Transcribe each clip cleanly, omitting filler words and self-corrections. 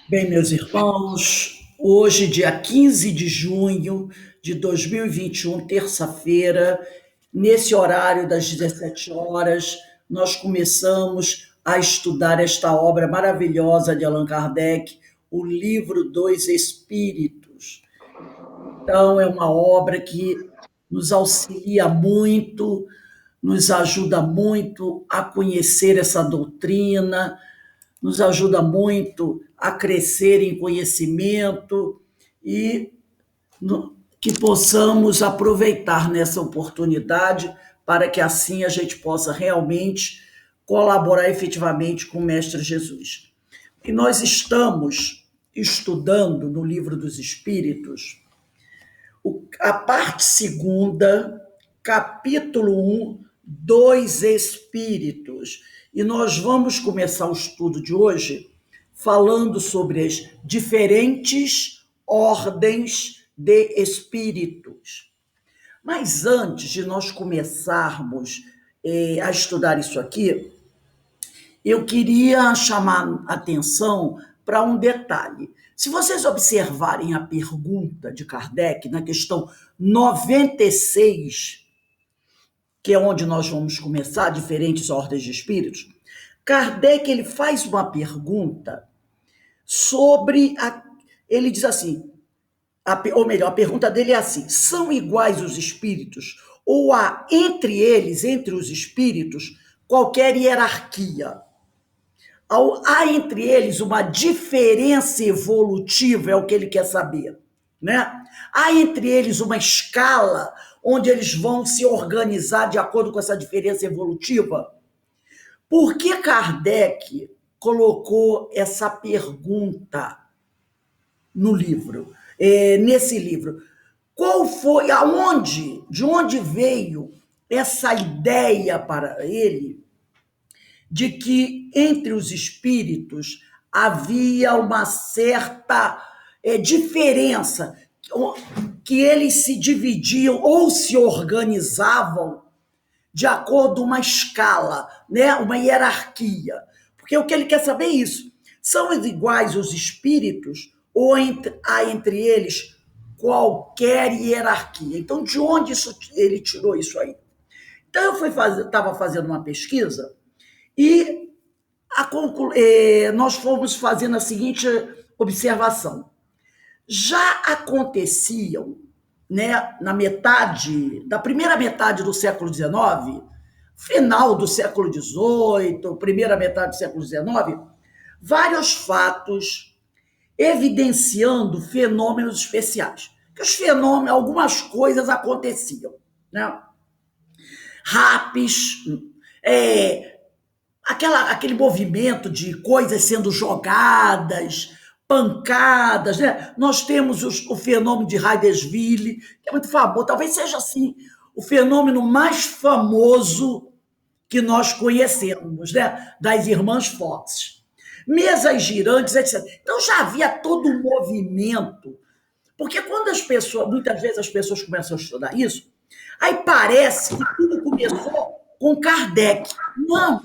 Bem, meus irmãos, hoje, dia 15 de junho de 2021, terça-feira, nesse horário das 17 horas, nós começamos a estudar esta obra maravilhosa de Allan Kardec, o Livro dos Espíritos. Então, é uma obra que nos auxilia muito, nos ajuda muito a conhecer essa doutrina, nos ajuda muito a crescer em conhecimento e que possamos aproveitar nessa oportunidade para que assim a gente possa realmente colaborar efetivamente com o Mestre Jesus. E nós estamos estudando no Livro dos Espíritos a parte segunda, capítulo um, dos Espíritos. E nós vamos começar o estudo de hoje falando sobre as diferentes ordens de espíritos. Mas antes de nós começarmos a estudar isso aqui, eu queria chamar a atenção para um detalhe. Se vocês observarem a pergunta de Kardec, na questão 96, que é onde nós vamos começar, diferentes ordens de espíritos, Kardec ele faz uma pergunta sobre ele diz assim, ou melhor, a pergunta dele é assim: são iguais os espíritos? Ou há entre eles, entre os espíritos, qualquer hierarquia? Há entre eles uma diferença evolutiva, é o que ele quer saber, né? Há entre eles uma escala onde eles vão se organizar de acordo com essa diferença evolutiva? Por que Kardec colocou essa pergunta no livro, nesse livro? Qual foi, de onde veio essa ideia para ele de que entre os espíritos havia uma certa diferença, que eles se dividiam ou se organizavam de acordo com uma escala, né? Uma hierarquia. Porque o que ele quer saber é isso. São iguais os espíritos ou há entre eles qualquer hierarquia? Então, de onde ele tirou isso aí? Então, eu estava fazendo uma pesquisa e nós fomos fazendo a seguinte observação. Já aconteciam, né, da primeira metade do século XIX, final do século XVIII, primeira metade do século XIX, vários fatos evidenciando fenômenos especiais. Que os fenômenos, algumas coisas aconteciam, né? Rapes, aquele movimento de coisas sendo jogadas, pancadas, né? Nós temos o fenômeno de Hydesville, que é muito famoso, talvez seja assim o fenômeno mais famoso que nós conhecemos, né? Das irmãs Fox. Mesas girantes, etc. Então já havia todo um movimento, porque quando muitas vezes as pessoas começam a estudar isso, aí parece que tudo começou com Kardec. Não,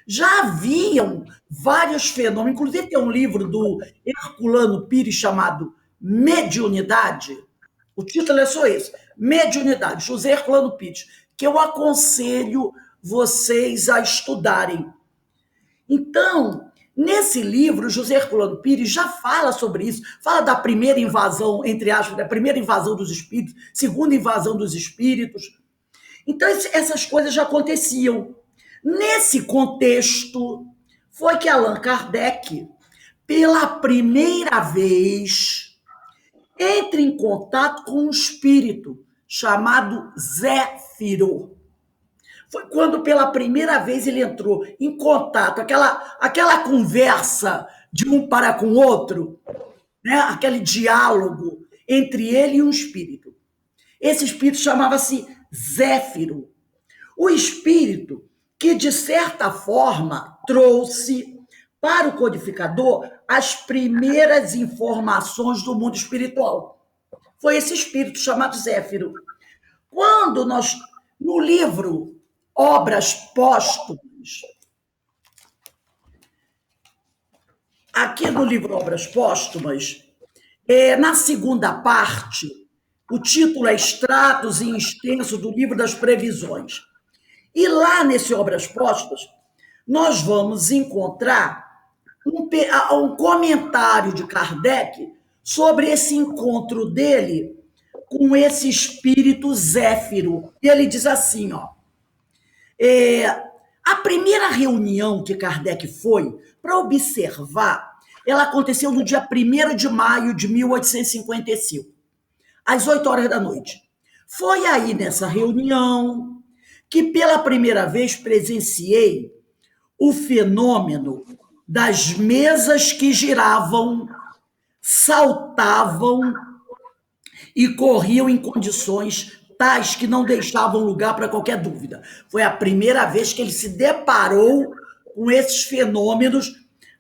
já haviam vários fenômenos, inclusive tem um livro do Herculano Pires chamado Mediunidade. O título é só esse: Mediunidade, José Herculano Pires, que eu aconselho vocês a estudarem. Então, nesse livro, José Herculano Pires já fala sobre isso, fala da primeira invasão, entre aspas, da primeira invasão dos espíritos, segunda invasão dos espíritos. Então, essas coisas já aconteciam. Nesse contexto, foi que Allan Kardec, pela primeira vez, entra em contato com um espírito chamado Zéfiro. Foi quando pela primeira vez ele entrou em contato, aquela conversa de um para com o outro, né? Aquele diálogo entre ele e um espírito. Esse espírito chamava-se Zéfiro. O espírito que, de certa forma, trouxe para o codificador as primeiras informações do mundo espiritual. Foi esse espírito chamado Zéfiro. Quando nós, no livro Obras Póstumas, aqui no livro Obras Póstumas, na segunda parte, o título é Extratos em Extenso do Livro das Previsões. E lá nesse Obras Póstumas, nós vamos encontrar um comentário de Kardec sobre esse encontro dele com esse espírito Zéfiro. E ele diz assim, ó, a primeira reunião que Kardec foi para observar, ela aconteceu no dia 1º de maio de 1855, às 8 horas da noite. Foi aí nessa reunião que pela primeira vez presenciei o fenômeno das mesas que giravam, saltavam e corriam em condições tais que não deixavam lugar para qualquer dúvida. Foi a primeira vez que ele se deparou com esses fenômenos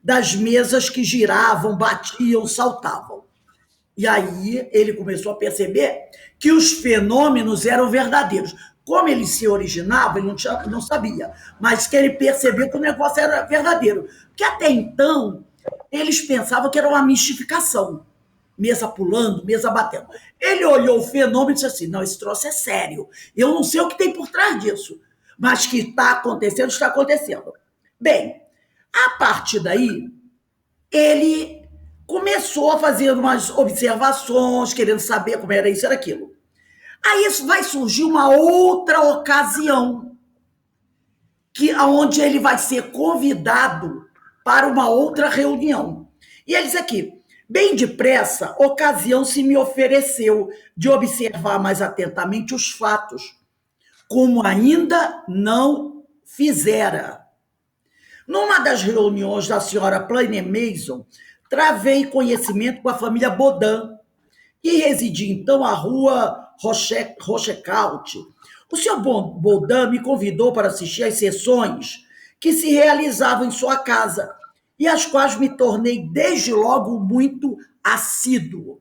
das mesas que giravam, batiam, saltavam. E aí ele começou a perceber que os fenômenos eram verdadeiros. Como ele se originava, ele não sabia, mas que ele percebeu que o negócio era verdadeiro. Porque até então, eles pensavam que era uma mistificação. Mesa pulando, mesa batendo. Ele olhou o fenômeno e disse assim, não, esse troço é sério. Eu não sei o que tem por trás disso, mas que está acontecendo, está acontecendo. Bem, a partir daí, ele começou a fazer umas observações, querendo saber como era isso, era aquilo. Aí vai surgir uma outra ocasião, onde ele vai ser convidado para uma outra reunião. E ele diz aqui, bem depressa, ocasião se me ofereceu de observar mais atentamente os fatos, como ainda não fizera. Numa das reuniões da senhora Plaine Mason, travei conhecimento com a família Baudin, que residia então à rua Rochecaute. O senhor Baudin me convidou para assistir às sessões que se realizavam em sua casa, e às quais me tornei desde logo muito assíduo.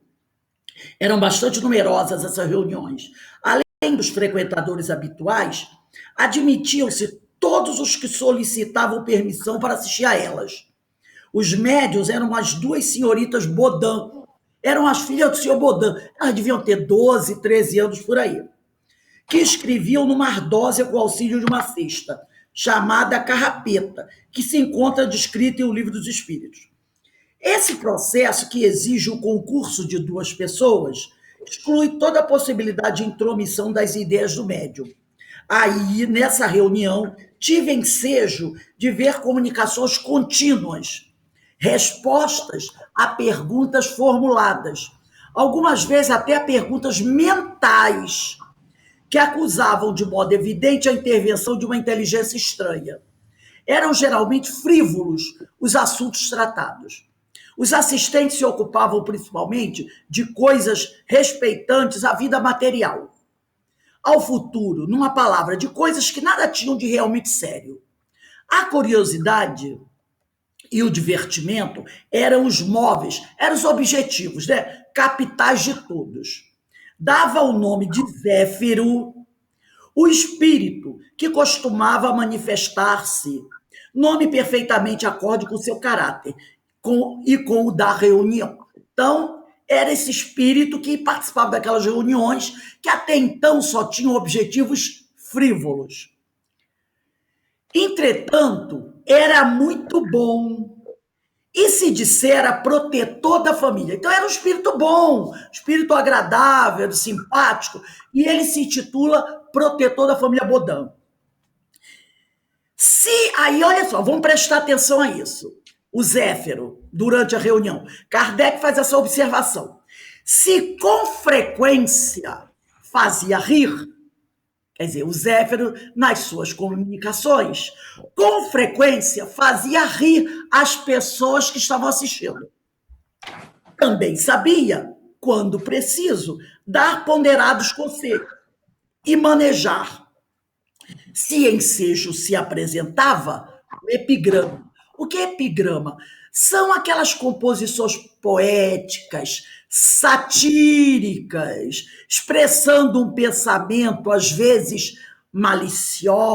Eram bastante numerosas essas reuniões. Além dos frequentadores habituais, admitiam-se todos os que solicitavam permissão para assistir a elas. Os médios eram as duas senhoritas Baudin, eram as filhas do senhor Baudin, elas deviam ter 12, 13 anos por aí, que escreviam numa ardósia com o auxílio de uma cesta, chamada Carrapeta, que se encontra descrita em O Livro dos Espíritos. Esse processo, que exige o concurso de duas pessoas, exclui toda a possibilidade de intromissão das ideias do médium. Aí, nessa reunião, tive ensejo de ver comunicações contínuas, respostas a perguntas formuladas, algumas vezes até a perguntas mentais, que acusavam de modo evidente a intervenção de uma inteligência estranha. Eram geralmente frívolos os assuntos tratados. Os assistentes se ocupavam principalmente de coisas respeitantes à vida material, ao futuro, numa palavra, de coisas que nada tinham de realmente sério. A curiosidade e o divertimento eram os móveis, eram os objetivos, né? Capitais de todos. Dava o nome de Zéfiro o espírito que costumava manifestar-se, nome perfeitamente acorde com o seu caráter e com o da reunião. Então, era esse espírito que participava daquelas reuniões que até então só tinham objetivos frívolos. Entretanto, era muito bom e se dissera protetor da família. Então era um espírito bom, espírito agradável, simpático, e ele se intitula protetor da família Baudin. Aí, olha só, vamos prestar atenção a isso. O Zéfiro, durante a reunião, Kardec faz essa observação. Se com frequência fazia rir, quer dizer, o Zéfiro, nas suas comunicações, com frequência fazia rir as pessoas que estavam assistindo. Também sabia, quando preciso, dar ponderados conselhos e manejar. Se ensejo se apresentava, o epigrama. O que é epigrama? São aquelas composições poéticas, satíricas, expressando um pensamento, às vezes, malicioso,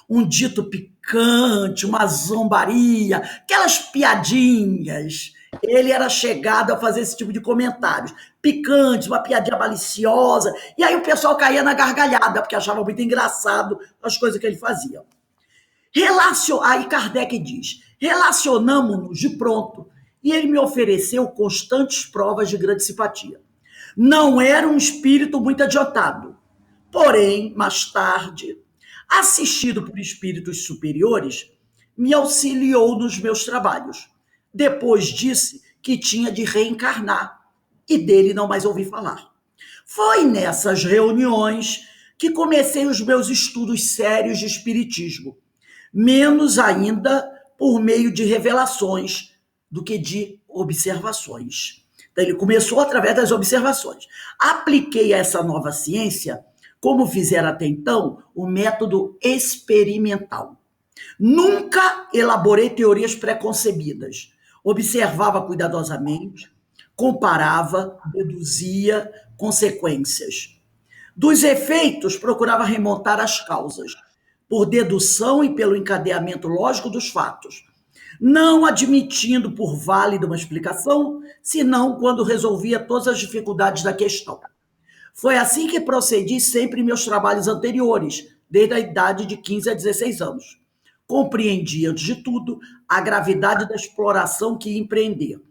um dito picante, picante, uma zombaria, aquelas piadinhas. Ele era chegado a fazer esse tipo de comentários. Picante, uma piadinha maliciosa. E aí o pessoal caía na gargalhada, porque achava muito engraçado as coisas que ele fazia. Aí Kardec diz, relacionamos-nos de pronto, e ele me ofereceu constantes provas de grande simpatia. Não era um espírito muito adiantado, porém, mais tarde, assistido por espíritos superiores, me auxiliou nos meus trabalhos. Depois disse que tinha de reencarnar, e dele não mais ouvi falar. Foi nessas reuniões que comecei os meus estudos sérios de espiritismo, menos ainda por meio de revelações do que de observações. Então, ele começou através das observações. Apliquei a essa nova ciência, como fizera até então, o método experimental. Nunca elaborei teorias preconcebidas. Observava cuidadosamente, comparava, deduzia consequências. Dos efeitos, procurava remontar as causas, por dedução e pelo encadeamento lógico dos fatos, não admitindo por válida uma explicação, senão quando resolvia todas as dificuldades da questão. Foi assim que procedi sempre em meus trabalhos anteriores, desde a idade de 15 a 16 anos. Compreendi, antes de tudo, a gravidade da exploração que ia empreender.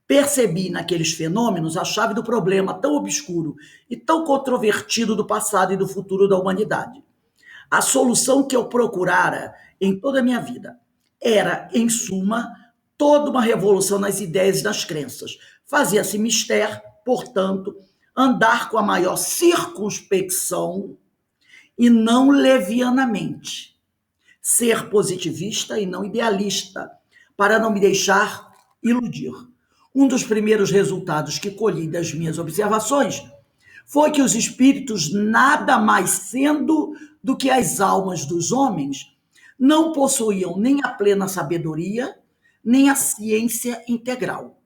Percebi naqueles fenômenos a chave do problema tão obscuro e tão controvertido do passado e do futuro da humanidade. A solução que eu procurara em toda a minha vida era, em suma, toda uma revolução nas ideias e nas crenças. Fazia-se mister, portanto, andar com a maior circunspecção e não levianamente. Ser positivista e não idealista, para não me deixar iludir. Um dos primeiros resultados que colhi das minhas observações foi que os espíritos, nada mais sendo do que as almas dos homens, não possuíam nem a plena sabedoria, nem a ciência integral.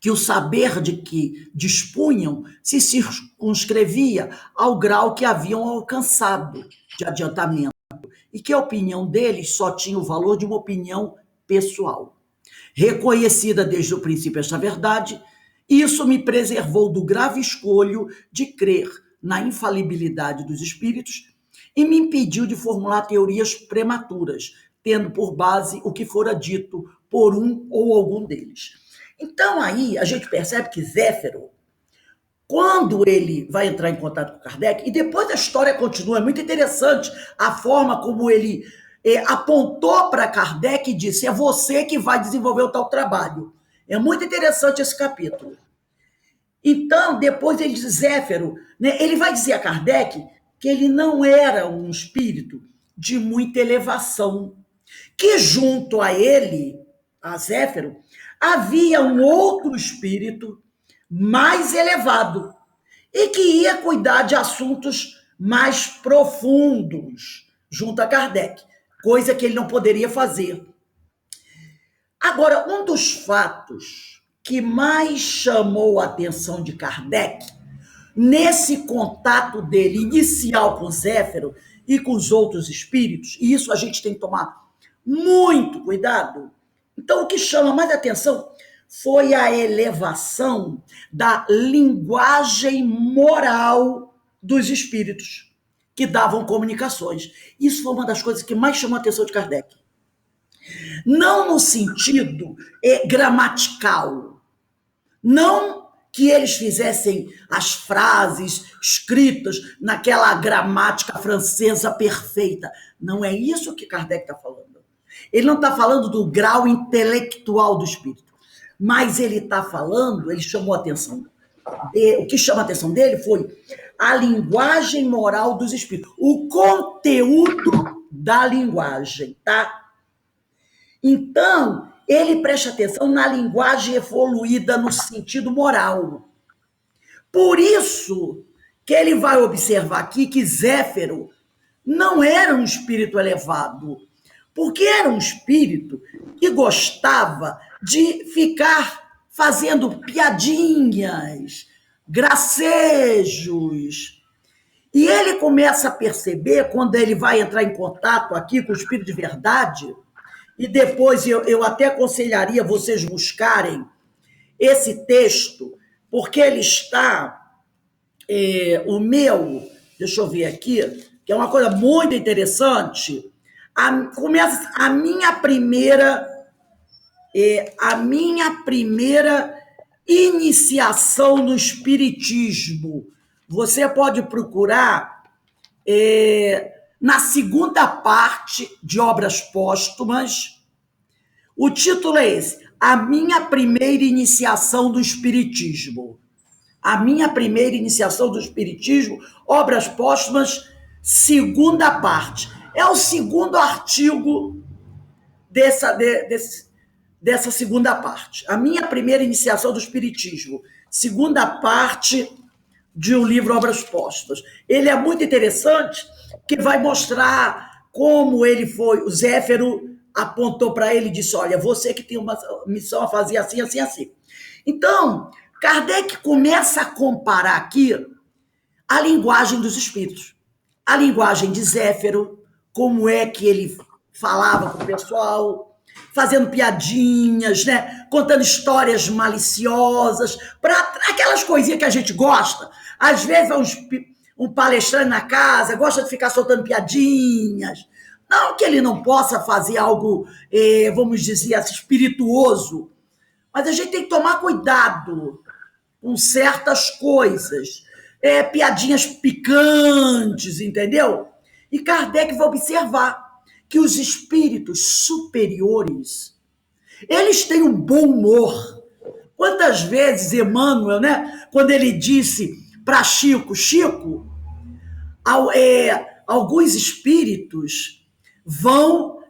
Que o saber de que dispunham se circunscrevia ao grau que haviam alcançado de adiantamento, e que a opinião deles só tinha o valor de uma opinião pessoal. Reconhecida desde o princípio esta verdade, isso me preservou do grave escolho de crer na infalibilidade dos espíritos e me impediu de formular teorias prematuras, tendo por base o que fora dito por um ou algum deles. Então aí a gente percebe que Zéfiro, quando ele vai entrar em contato com Kardec, e depois a história continua, é muito interessante a forma como ele apontou para Kardec e disse, é você que vai desenvolver o tal trabalho. É muito interessante esse capítulo. Então, depois ele diz, Zéfiro, né, ele vai dizer a Kardec que ele não era um espírito de muita elevação, que junto a ele, a Zéfiro, havia um outro espírito mais elevado e que ia cuidar de assuntos mais profundos junto a Kardec, coisa que ele não poderia fazer. Agora, um dos fatos que mais chamou a atenção de Kardec, nesse contato dele inicial com Zéfiro e com os outros espíritos, e isso a gente tem que tomar muito cuidado. Então, o que chama mais atenção foi a elevação da linguagem moral dos espíritos que davam comunicações. Isso foi uma das coisas que mais chamou a atenção de Kardec. Não no sentido gramatical, não que eles fizessem as frases escritas naquela gramática francesa perfeita. Não é isso que Kardec está falando. Ele não está falando do grau intelectual do espírito, mas ele está falando, ele chamou a atenção, o que chama a atenção dele foi a linguagem moral dos espíritos, o conteúdo da linguagem, tá? Então, ele presta atenção na linguagem evoluída no sentido moral. Por isso que ele vai observar aqui que Zéfiro não era um espírito elevado, porque era um espírito que gostava de ficar fazendo piadinhas, gracejos. E ele começa a perceber, quando ele vai entrar em contato aqui com o Espírito de Verdade, e depois eu até aconselharia vocês buscarem esse texto, porque ele está, o meu, deixa eu ver aqui, que é uma coisa muito interessante, começa a minha primeira iniciação no Espiritismo. Você pode procurar na segunda parte de Obras Póstumas. O título é esse: A Minha Primeira Iniciação do Espiritismo. A Minha Primeira Iniciação do Espiritismo, Obras Póstumas, segunda parte. É o segundo artigo dessa segunda parte. A Minha Primeira Iniciação do Espiritismo, segunda parte de um livro Obras Póstumas. Ele é muito interessante, que vai mostrar como ele foi. O Zéfiro apontou para ele e disse: olha, você que tem uma missão a fazer assim, assim, assim. Então, Kardec começa a comparar aqui a linguagem dos espíritos. A linguagem de Zéfiro, como é que ele falava com o pessoal, fazendo piadinhas, né? Contando histórias maliciosas, para aquelas coisinhas que a gente gosta. Às vezes um palestrante na casa gosta de ficar soltando piadinhas. Não que ele não possa fazer algo, vamos dizer assim, espirituoso, mas a gente tem que tomar cuidado com certas coisas. Piadinhas picantes, entendeu? E Kardec vai observar que os espíritos superiores, eles têm um bom humor. Quantas vezes Emmanuel, né, quando ele disse para Chico, alguns espíritos vão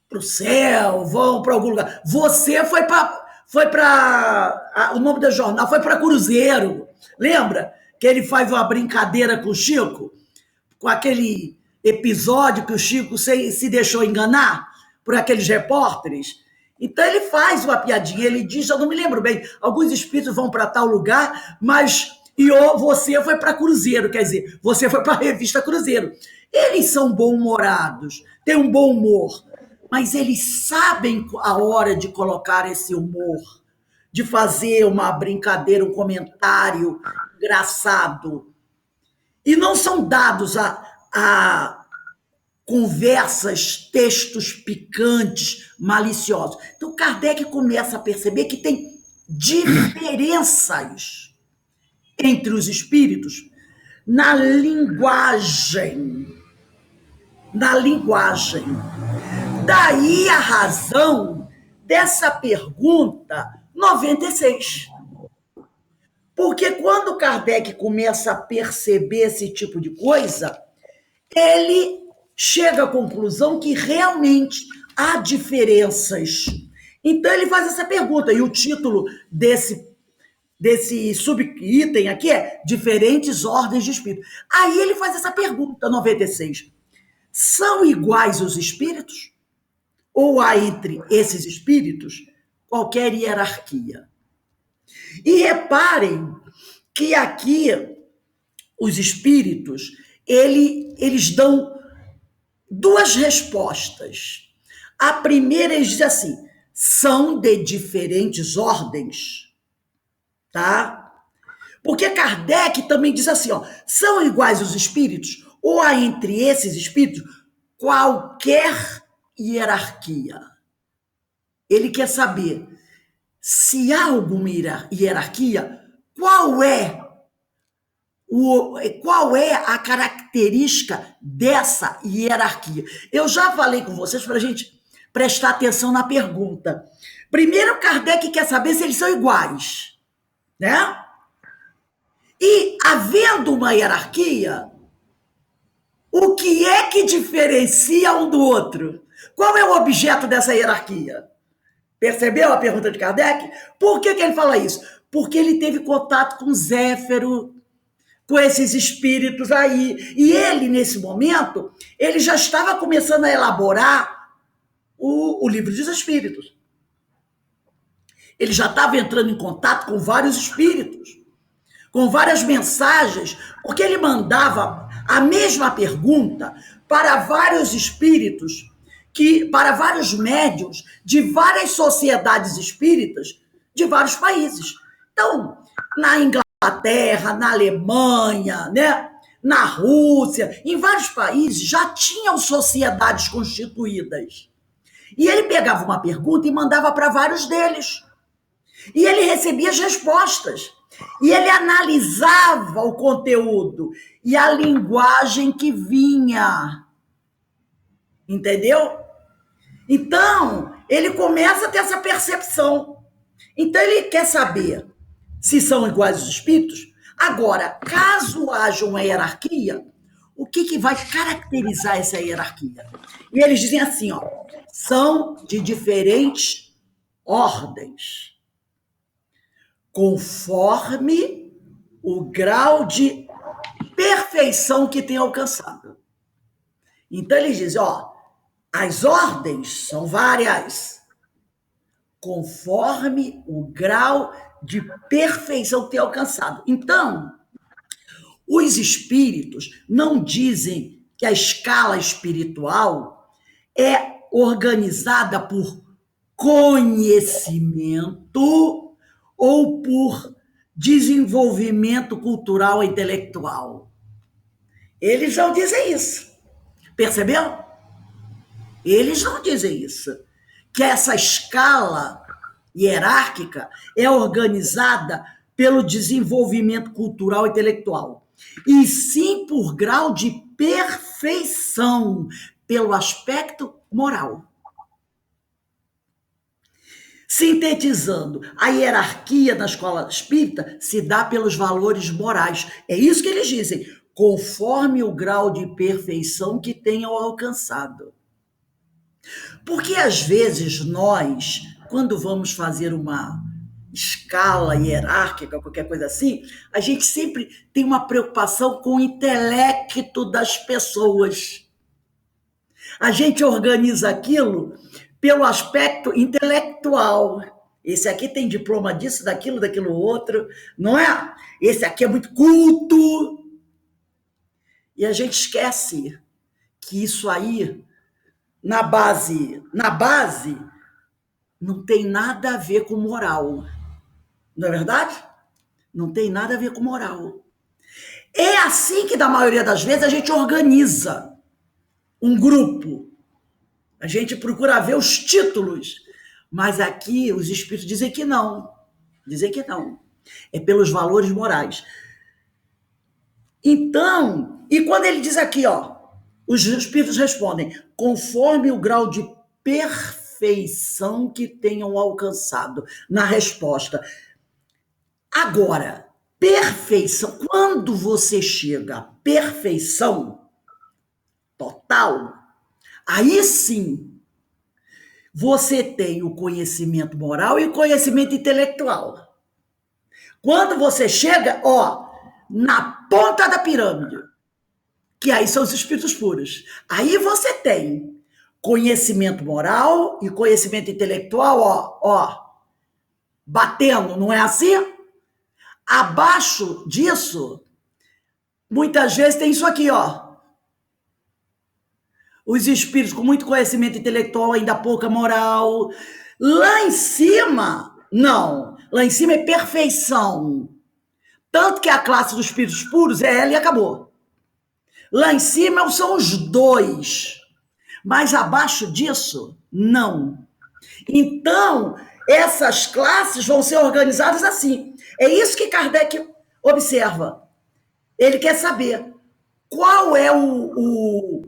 para o céu, vão para algum lugar. Você foi para o nome do jornal foi para Cruzeiro. Lembra que ele faz uma brincadeira com o Chico? Com aquele episódio que o Chico se deixou enganar por aqueles repórteres? Então ele faz uma piadinha, ele diz, eu não me lembro bem, alguns espíritos vão para tal lugar, mas você foi para Cruzeiro, quer dizer, você foi para a revista Cruzeiro. Eles são bom-humorados, têm um bom humor, mas eles sabem a hora de colocar esse humor, de fazer uma brincadeira, um comentário engraçado. E não são dados a conversas, textos picantes, maliciosos. Então, Kardec começa a perceber que tem diferenças entre os espíritos na linguagem. Na linguagem. Daí a razão dessa pergunta 96. Porque quando Kardec começa a perceber esse tipo de coisa, ele chega à conclusão que realmente há diferenças. Então ele faz essa pergunta, e o título desse subitem aqui é Diferentes Ordens de Espírito. Aí ele faz essa pergunta, 96. São iguais os espíritos? Ou há entre esses espíritos qualquer hierarquia? E reparem que aqui os espíritos, eles dão duas respostas. A primeira, eles dizem assim, são de diferentes ordens, tá? Porque Kardec também diz assim, ó, são iguais os espíritos, ou há entre esses espíritos qualquer hierarquia. Ele quer saber se há alguma hierarquia, qual é a característica dessa hierarquia. Eu já falei com vocês para a gente prestar atenção na pergunta. Primeiro, Kardec quer saber se eles são iguais, né? E, havendo uma hierarquia, o que é que diferencia um do outro? Qual é o objeto dessa hierarquia? Percebeu a pergunta de Kardec? Por que ele fala isso? Porque ele teve contato com Zéfiro, com esses espíritos aí. E ele, nesse momento, ele já estava começando a elaborar o livro dos espíritos. Ele já estava entrando em contato com vários espíritos. com várias mensagens, porque ele mandava a mesma pergunta para vários espíritos, para vários médiuns de várias sociedades espíritas de vários países. Então, na Inglaterra, na Alemanha, né? Na Rússia, em vários países já tinham sociedades constituídas. E ele pegava uma pergunta e mandava para vários deles. E ele recebia as respostas. E ele analisava o conteúdo e a linguagem que vinha. Entendeu? Então, ele começa a ter essa percepção. Então, ele quer saber se são iguais os espíritos. Agora, caso haja uma hierarquia, o que vai caracterizar essa hierarquia? E eles dizem assim, ó, são de diferentes ordens, conforme o grau de perfeição que tem alcançado. Então, eles dizem, ó, as ordens são várias, conforme o grau de perfeição que tem alcançado. Então, os espíritos não dizem que a escala espiritual é organizada por conhecimento ou por desenvolvimento cultural e intelectual. Eles não dizem isso. Percebeu? Eles não dizem isso. Que essa escala hierárquica é organizada pelo desenvolvimento cultural e intelectual, e sim por grau de perfeição, pelo aspecto moral. Sintetizando, a hierarquia na escola espírita se dá pelos valores morais. É isso que eles dizem, conforme o grau de perfeição que tenham alcançado. Porque, às vezes, nós, quando vamos fazer uma escala hierárquica, qualquer coisa assim, a gente sempre tem uma preocupação com o intelecto das pessoas. A gente organiza aquilo pelo aspecto intelectual. Esse aqui tem diploma disso, daquilo outro, não é? Esse aqui é muito culto. E a gente esquece que isso aí, na base, não tem nada a ver com moral. Não é verdade? Não tem nada a ver com moral. É assim que, na maioria das vezes, a gente organiza um grupo. A gente procura ver os títulos. Mas aqui os espíritos dizem que não. Dizem que não. É pelos valores morais. Então, e quando ele diz aqui, ó, os espíritos respondem, conforme o grau de perfeição que tenham alcançado. Na resposta. Agora, perfeição, quando você chega à perfeição total, aí sim você tem o conhecimento moral e o conhecimento intelectual. Quando você chega, ó, na ponta da pirâmide, que aí são os espíritos puros, aí você tem conhecimento moral e conhecimento intelectual, ó, batendo, não é assim? Abaixo disso, muitas vezes tem isso aqui, ó. Os espíritos com muito conhecimento intelectual, ainda pouca moral. Lá em cima, não. Lá em cima é perfeição. Tanto que a classe dos espíritos puros é ela e acabou. Lá em cima são os dois. Mas abaixo disso, não. Então, essas classes vão ser organizadas assim. É isso que Kardec observa. Ele quer saber qual é o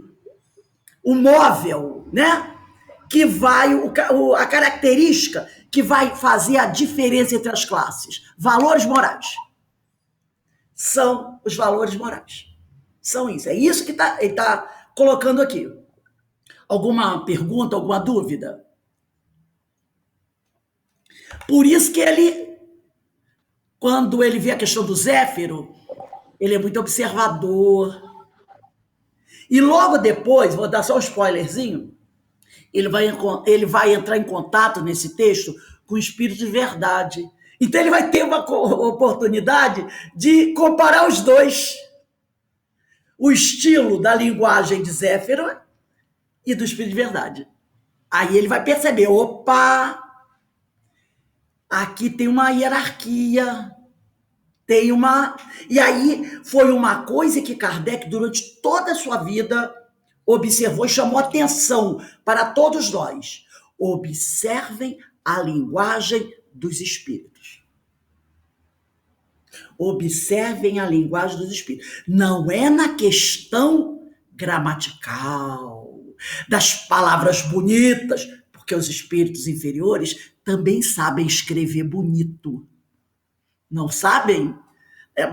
móvel, né? Que vai, a característica que vai fazer a diferença entre as classes. Valores morais. São os valores morais. São isso. É isso que ele está colocando aqui. Alguma pergunta, alguma dúvida? Por isso que ele, quando ele vê a questão do Zéfiro, ele é muito observador. E logo depois, vou dar só um spoilerzinho, ele vai entrar em contato nesse texto com o espírito de verdade, Então ele vai ter uma oportunidade de comparar os dois. O estilo da linguagem de Zéfiro e do Espírito de Verdade. Aí ele vai perceber, opa, aqui tem uma hierarquia, tem uma... E aí foi uma coisa que Kardec, durante toda a sua vida, observou e chamou atenção para todos nós. Observem a linguagem dos espíritos. Observem a linguagem dos espíritos. Não é na questão gramatical, das palavras bonitas, porque os espíritos inferiores também sabem escrever bonito. Não sabem?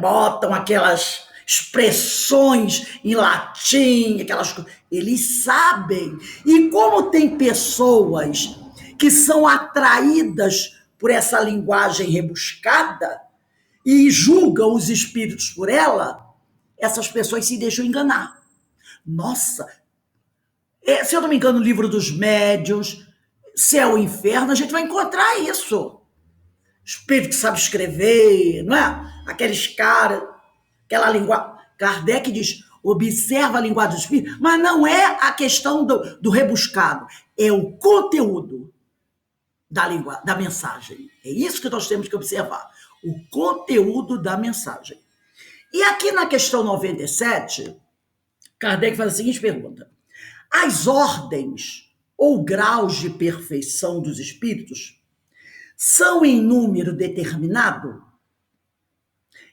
Botam aquelas expressões em latim, aquelas coisas. Eles sabem. E como tem pessoas que são atraídas por essa linguagem rebuscada e julgam os espíritos por ela, essas pessoas se deixam enganar. Nossa, se eu não me engano, no livro dos médiuns, Céu e Inferno, a gente vai encontrar isso. Espírito que sabe escrever, não é? Aqueles caras, aquela linguagem. Kardec diz, observa a linguagem do espírito, mas não é a questão do rebuscado, é o conteúdo da mensagem. É isso que nós temos que observar, o conteúdo da mensagem. E aqui na questão 97, Kardec faz a seguinte pergunta: as ordens ou graus de perfeição dos espíritos são em número determinado?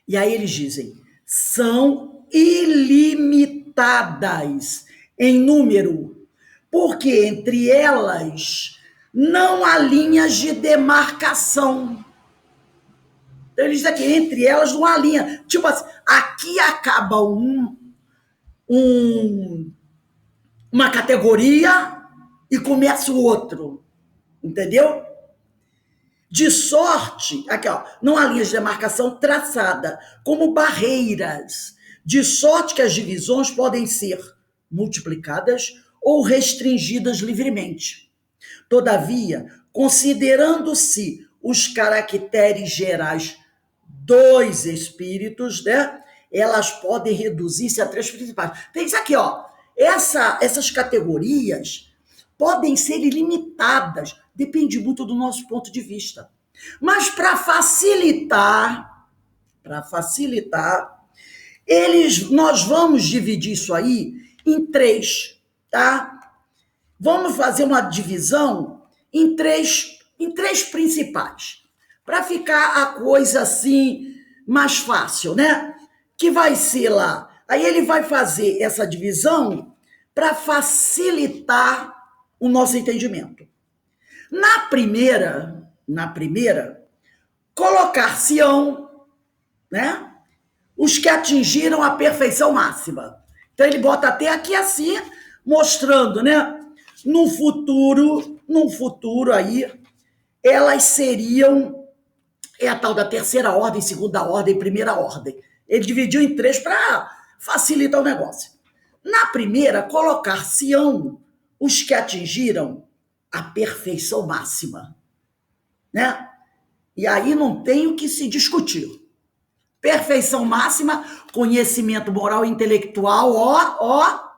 E aí eles dizem, são ilimitadas em número, porque entre elas não há linhas de demarcação. Então eles dizem que entre elas não há linha. Tipo assim, aqui acaba uma categoria e começa o outro. Entendeu? De sorte, aqui ó, não há linhas de demarcação traçada, como barreiras, de sorte que as divisões podem ser multiplicadas ou restringidas livremente. Todavia, considerando-se os caracteres gerais dos espíritos, né, elas podem reduzir-se a três principais. Tem isso aqui, ó, essas categorias podem ser ilimitadas, depende muito do nosso ponto de vista. Mas para facilitar, nós vamos dividir isso aí em três, tá? Vamos fazer uma divisão em três principais, para ficar a coisa assim mais fácil, né? Que vai ser lá. Aí ele vai fazer essa divisão para facilitar o nosso entendimento. Na primeira, colocar-se-ão, né, os que atingiram a perfeição máxima. Então ele bota até aqui assim, mostrando, né, no futuro aí, elas seriam a tal da terceira ordem, segunda ordem, primeira ordem. Ele dividiu em três para facilitar o negócio. Na primeira, colocar-se-ão os que atingiram a perfeição máxima, né? E aí não tem o que se discutir. Perfeição máxima, conhecimento moral e intelectual, ó,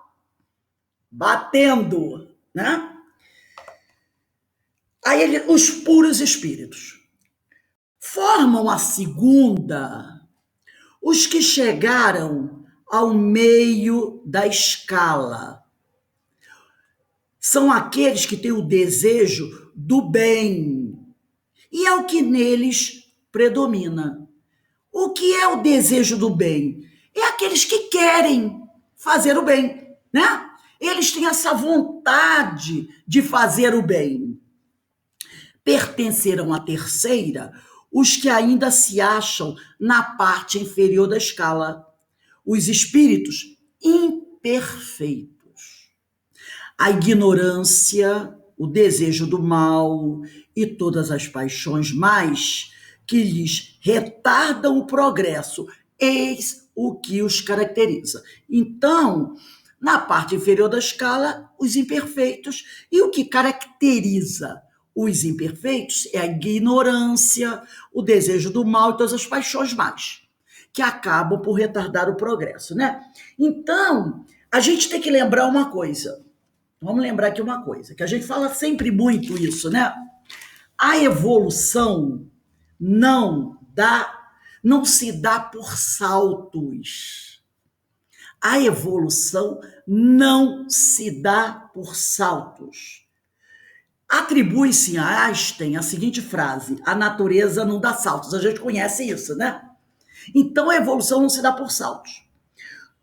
batendo, né? Aí os puros espíritos formam a segunda, os que chegaram ao meio da escala. São aqueles que têm o desejo do bem. E é o que neles predomina. O que é o desejo do bem? É aqueles que querem fazer o bem, né? Eles têm essa vontade de fazer o bem. Pertencerão à terceira os que ainda se acham na parte inferior da escala, os espíritos imperfeitos. A ignorância, o desejo do mal e todas as paixões mais que lhes retardam o progresso, eis o que os caracteriza. Então, na parte inferior da escala, os imperfeitos, e o que caracteriza os imperfeitos é a ignorância, o desejo do mal e todas as paixões más, que acabam por retardar o progresso, né? Então, a gente tem que lembrar uma coisa. Vamos lembrar aqui uma coisa, que a gente fala sempre muito isso, né? A evolução não se dá por saltos. A evolução não se dá por saltos. Atribui-se a Einstein a seguinte frase: a natureza não dá saltos. A gente conhece isso, né? Então a evolução não se dá por saltos.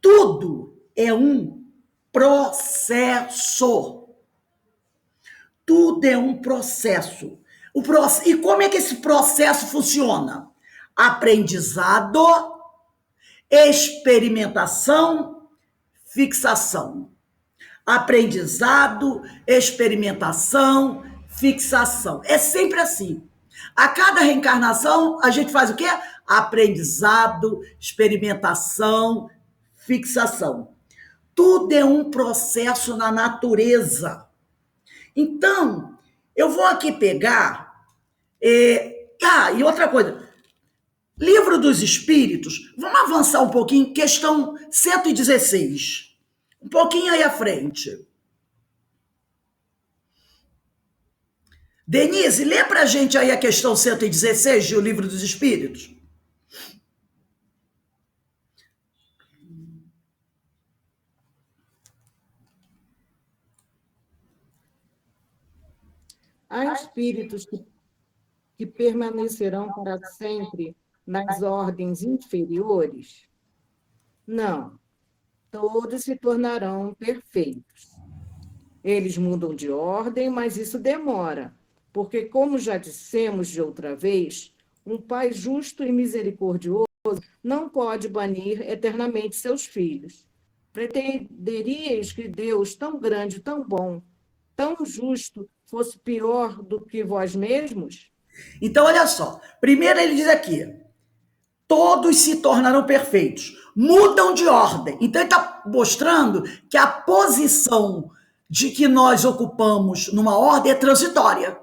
Tudo é um processo. Tudo é um processo. E como é que esse processo funciona? Aprendizado, experimentação, fixação. Aprendizado, experimentação, fixação. É sempre assim. A cada reencarnação, a gente faz o quê? Aprendizado, experimentação, fixação. Tudo é um processo na natureza. Então, eu vou aqui pegar. E outra coisa. Livro dos Espíritos, vamos avançar um pouquinho, questão 116. Um pouquinho aí à frente. Denise, lê pra gente aí a questão 116 do Livro dos Espíritos. Há espíritos que permanecerão para sempre nas ordens inferiores? Não, todos se tornarão perfeitos. Eles mudam de ordem, mas isso demora, porque, como já dissemos de outra vez, um pai justo e misericordioso não pode banir eternamente seus filhos. Pretenderíeis que Deus, tão grande, tão bom, tão justo, fosse pior do que vós mesmos? Então, olha só. Primeiro ele diz aqui, todos se tornarão perfeitos. Mudam de ordem. Então ele está mostrando que a posição de que nós ocupamos numa ordem é transitória.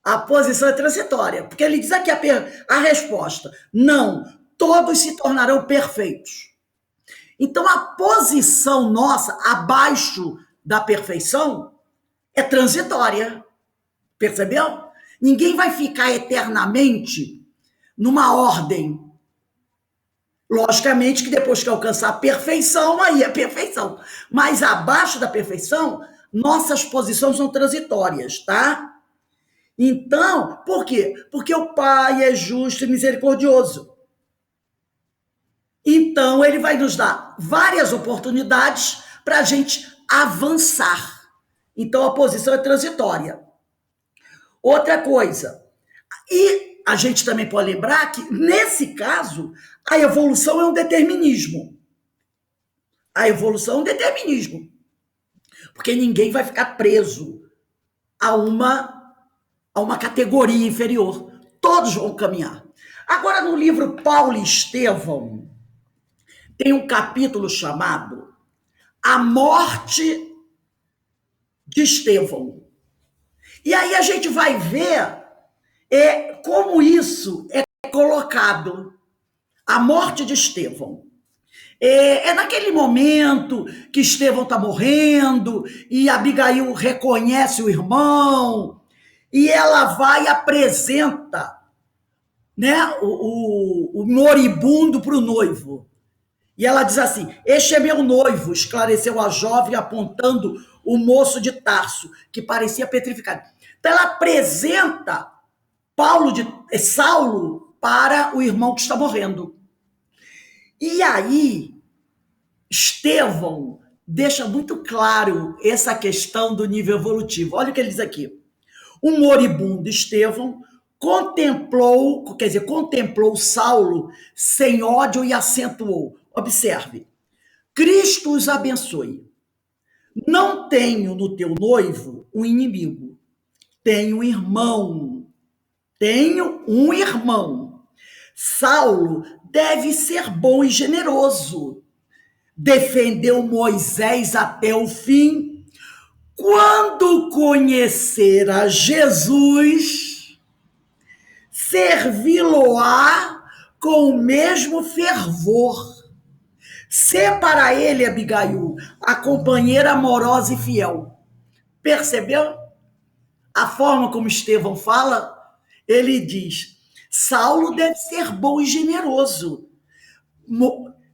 A posição é transitória. Porque ele diz aqui a resposta. Não, todos se tornarão perfeitos. Então a posição nossa abaixo da perfeição é transitória. Percebeu? Ninguém vai ficar eternamente numa ordem. Logicamente que depois que alcançar a perfeição, aí é perfeição. Mas abaixo da perfeição, nossas posições são transitórias, tá? Então, por quê? Porque o Pai é justo e misericordioso. Então, ele vai nos dar várias oportunidades para a gente avançar. Então, a posição é transitória. Outra coisa, e a gente também pode lembrar que, nesse caso, a evolução é um determinismo. A evolução é um determinismo. Porque ninguém vai ficar preso a uma categoria inferior. Todos vão caminhar. Agora, no livro Paulo e Estevão, tem um capítulo chamado A Morte de Estevão. E aí a gente vai ver como isso é colocado. A morte de Estevão. É naquele momento que Estevão está morrendo e Abigail reconhece o irmão e ela vai e apresenta, né, o moribundo para o noivo. E ela diz assim: este é meu noivo, esclareceu a jovem apontando o moço de Tarso, que parecia petrificado. Então ela apresenta Saulo para o irmão que está morrendo. E aí, Estevão deixa muito claro essa questão do nível evolutivo. Olha o que ele diz aqui. O moribundo Estevão contemplou Saulo sem ódio e acentuou. Observe. Cristo os abençoe. Não tenho no teu noivo um inimigo. Tenho um irmão. Tenho um irmão. Saulo deve ser bom e generoso. Defendeu Moisés até o fim. quando conhecer a Jesus, servi-lo-á com o mesmo fervor. Ser para ele, Abigail, a companheira amorosa e fiel. Percebeu a forma como Estevão fala? Ele diz, Saulo deve ser bom e generoso.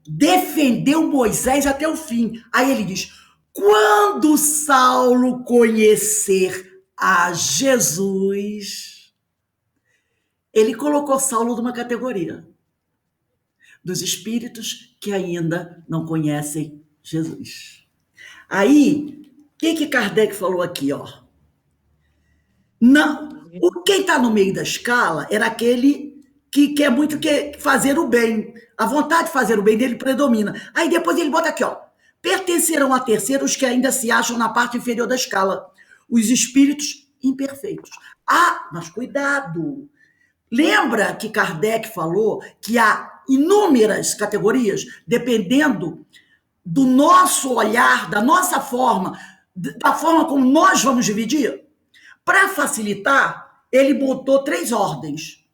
Defendeu Moisés até o fim. Aí ele diz, quando Saulo conhecer a Jesus, ele colocou Saulo numa categoria dos espíritos que ainda não conhecem Jesus. Aí, o que Kardec falou aqui, ó? Não, quem está no meio da escala era aquele que quer muito fazer o bem. A vontade de fazer o bem dele predomina. Aí depois ele bota aqui, ó. Pertencerão a terceiros que ainda se acham na parte inferior da escala. Os espíritos imperfeitos. Ah, mas cuidado! Lembra que Kardec falou que há inúmeras categorias, dependendo do nosso olhar, da nossa forma, da forma como nós vamos dividir? Para facilitar, ele botou 3 ordens.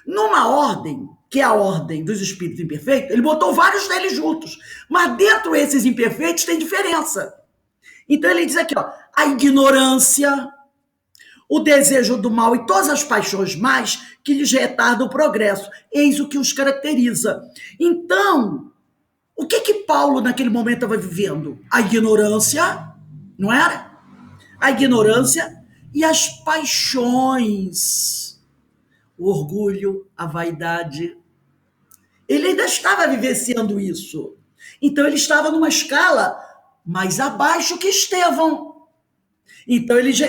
Numa ordem, que é a ordem dos espíritos imperfeitos, ele botou vários deles juntos. Mas dentro desses imperfeitos tem diferença. Então ele diz aqui, ó, a ignorância, o desejo do mal e todas as paixões mais que lhes retardam o progresso. Eis o que os caracteriza. Então, o que Paulo naquele momento estava vivendo? A ignorância, não era? A ignorância e as paixões. O orgulho, a vaidade. Ele ainda estava vivenciando isso. Então ele estava numa escala mais abaixo que Estevão. Então ele já...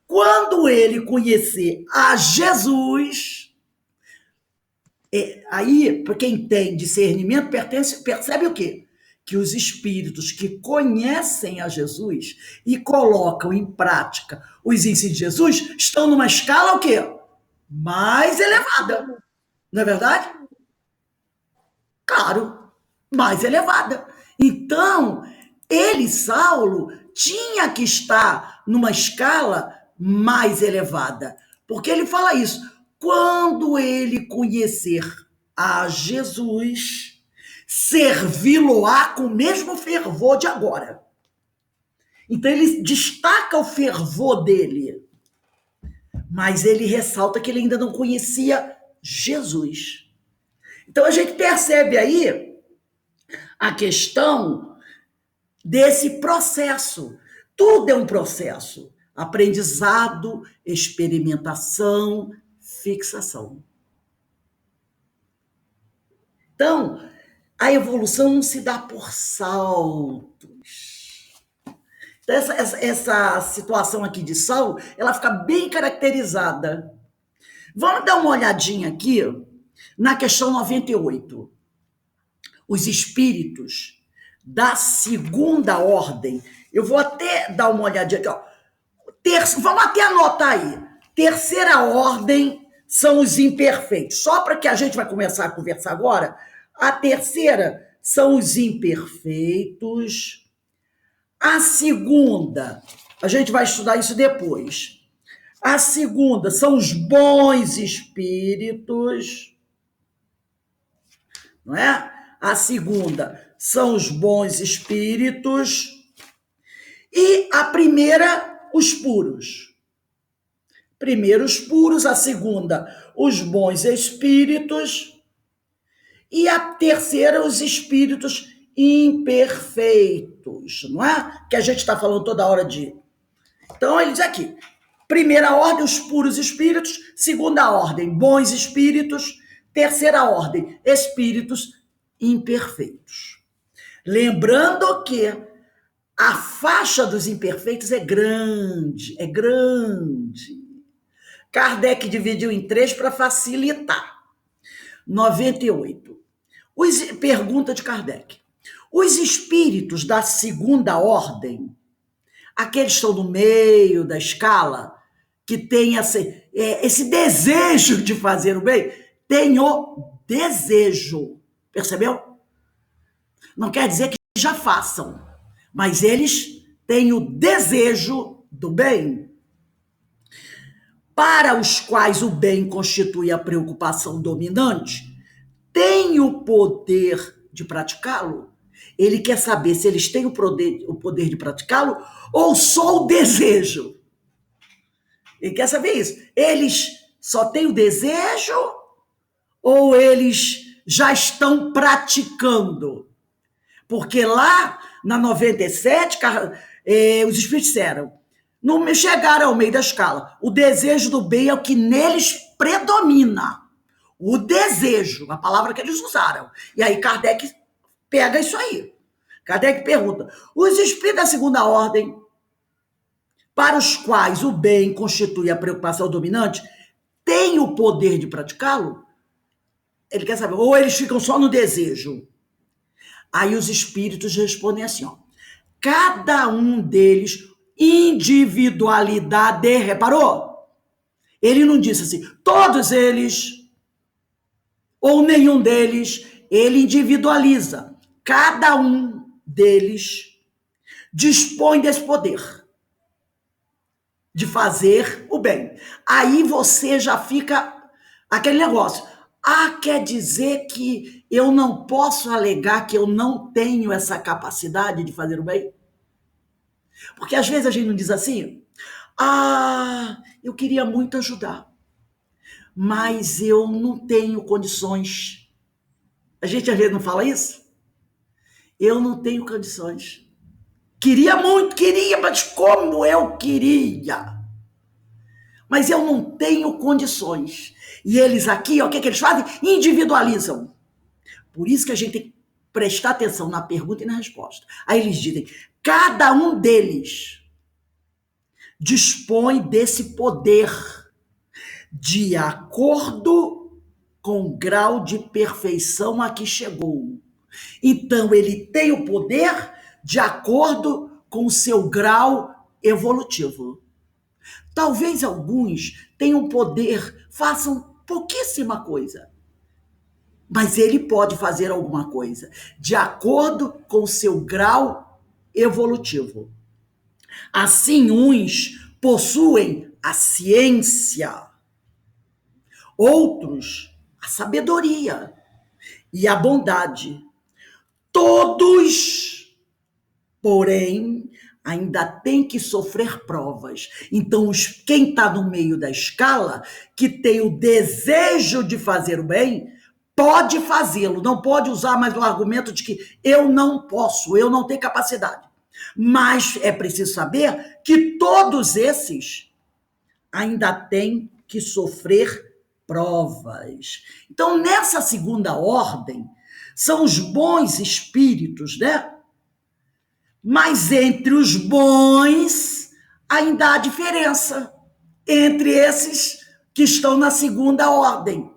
Quando ele conhecer a Jesus, aí, para quem tem discernimento, percebe o quê? Que os espíritos que conhecem a Jesus e colocam em prática os ensinos de Jesus estão numa escala o quê? Mais elevada. Não é verdade? Claro, mais elevada. Então, ele, Saulo, tinha que estar numa escala mais elevada. Porque ele fala isso. Quando ele conhecer a Jesus, servi-lo-á com o mesmo fervor de agora. Então ele destaca o fervor dele. Mas ele ressalta que ele ainda não conhecia Jesus. Então a gente percebe aí a questão desse processo. Tudo é um processo. Aprendizado, experimentação, fixação. Então, a evolução não se dá por saltos. Então, essa situação aqui de Saulo, ela fica bem caracterizada. Vamos dar uma olhadinha aqui na questão 98. Os espíritos da segunda ordem. Eu vou até dar uma olhadinha aqui, ó. Vamos até anotar aí. Terceira ordem são os imperfeitos. Só para que a gente vai começar a conversar agora, a terceira são os imperfeitos. A segunda, a gente vai estudar isso depois. A segunda são os bons espíritos. Não é? A segunda são os bons espíritos. E a primeira, os puros. Primeiro os puros, a segunda, os bons espíritos, e a terceira, os espíritos imperfeitos, não é? Que a gente está falando toda hora de... Então, ele diz aqui, primeira ordem, os puros espíritos, segunda ordem, bons espíritos, terceira ordem, espíritos imperfeitos. Lembrando que a faixa dos imperfeitos é grande, é grande. Kardec dividiu em 3 para facilitar. 98. Pergunta de Kardec. Os espíritos da segunda ordem, aqueles que estão no meio da escala, que tem esse desejo de fazer o bem, tem o desejo. Percebeu? Não quer dizer que já façam, mas eles têm o desejo do bem, para os quais o bem constitui a preocupação dominante, têm o poder de praticá-lo. Ele quer saber se eles têm o poder de praticá-lo ou só o desejo. Ele quer saber isso. Eles só têm o desejo ou eles já estão praticando? Porque lá na 97, os espíritos disseram, não chegaram ao meio da escala. O desejo do bem é o que neles predomina. O desejo, a palavra que eles usaram. E aí Kardec pega isso aí. Kardec pergunta, os espíritos da segunda ordem, para os quais o bem constitui a preocupação dominante, têm o poder de praticá-lo? Ele quer saber, ou eles ficam só no desejo? Aí os espíritos respondem assim, ó, cada um deles, individualidade, reparou? Ele não disse assim, todos eles, ou nenhum deles, ele individualiza. Cada um deles dispõe desse poder de fazer o bem. Aí você já fica aquele negócio. Quer dizer que eu não posso alegar que eu não tenho essa capacidade de fazer o bem? Porque às vezes a gente não diz assim, eu queria muito ajudar, mas eu não tenho condições. A gente às vezes não fala isso? Eu não tenho condições. Queria muito, mas como eu queria. Mas eu não tenho condições. E eles aqui, ó, o que eles fazem? Individualizam. Por isso que a gente tem que prestar atenção na pergunta e na resposta. Aí eles dizem, cada um deles dispõe desse poder de acordo com o grau de perfeição a que chegou. Então, ele tem o poder de acordo com o seu grau evolutivo. Talvez alguns tenham poder, façam pouquíssima coisa, mas ele pode fazer alguma coisa de acordo com o seu grau evolutivo. Assim, uns possuem a ciência, outros a sabedoria e a bondade. Todos, porém, ainda tem que sofrer provas. Então, quem está no meio da escala, que tem o desejo de fazer o bem, pode fazê-lo. Não pode usar mais o argumento de que eu não posso, eu não tenho capacidade. Mas é preciso saber que todos esses ainda têm que sofrer provas. Então, nessa segunda ordem, são os bons espíritos, né? Mas entre os bons, ainda há diferença entre esses que estão na segunda ordem.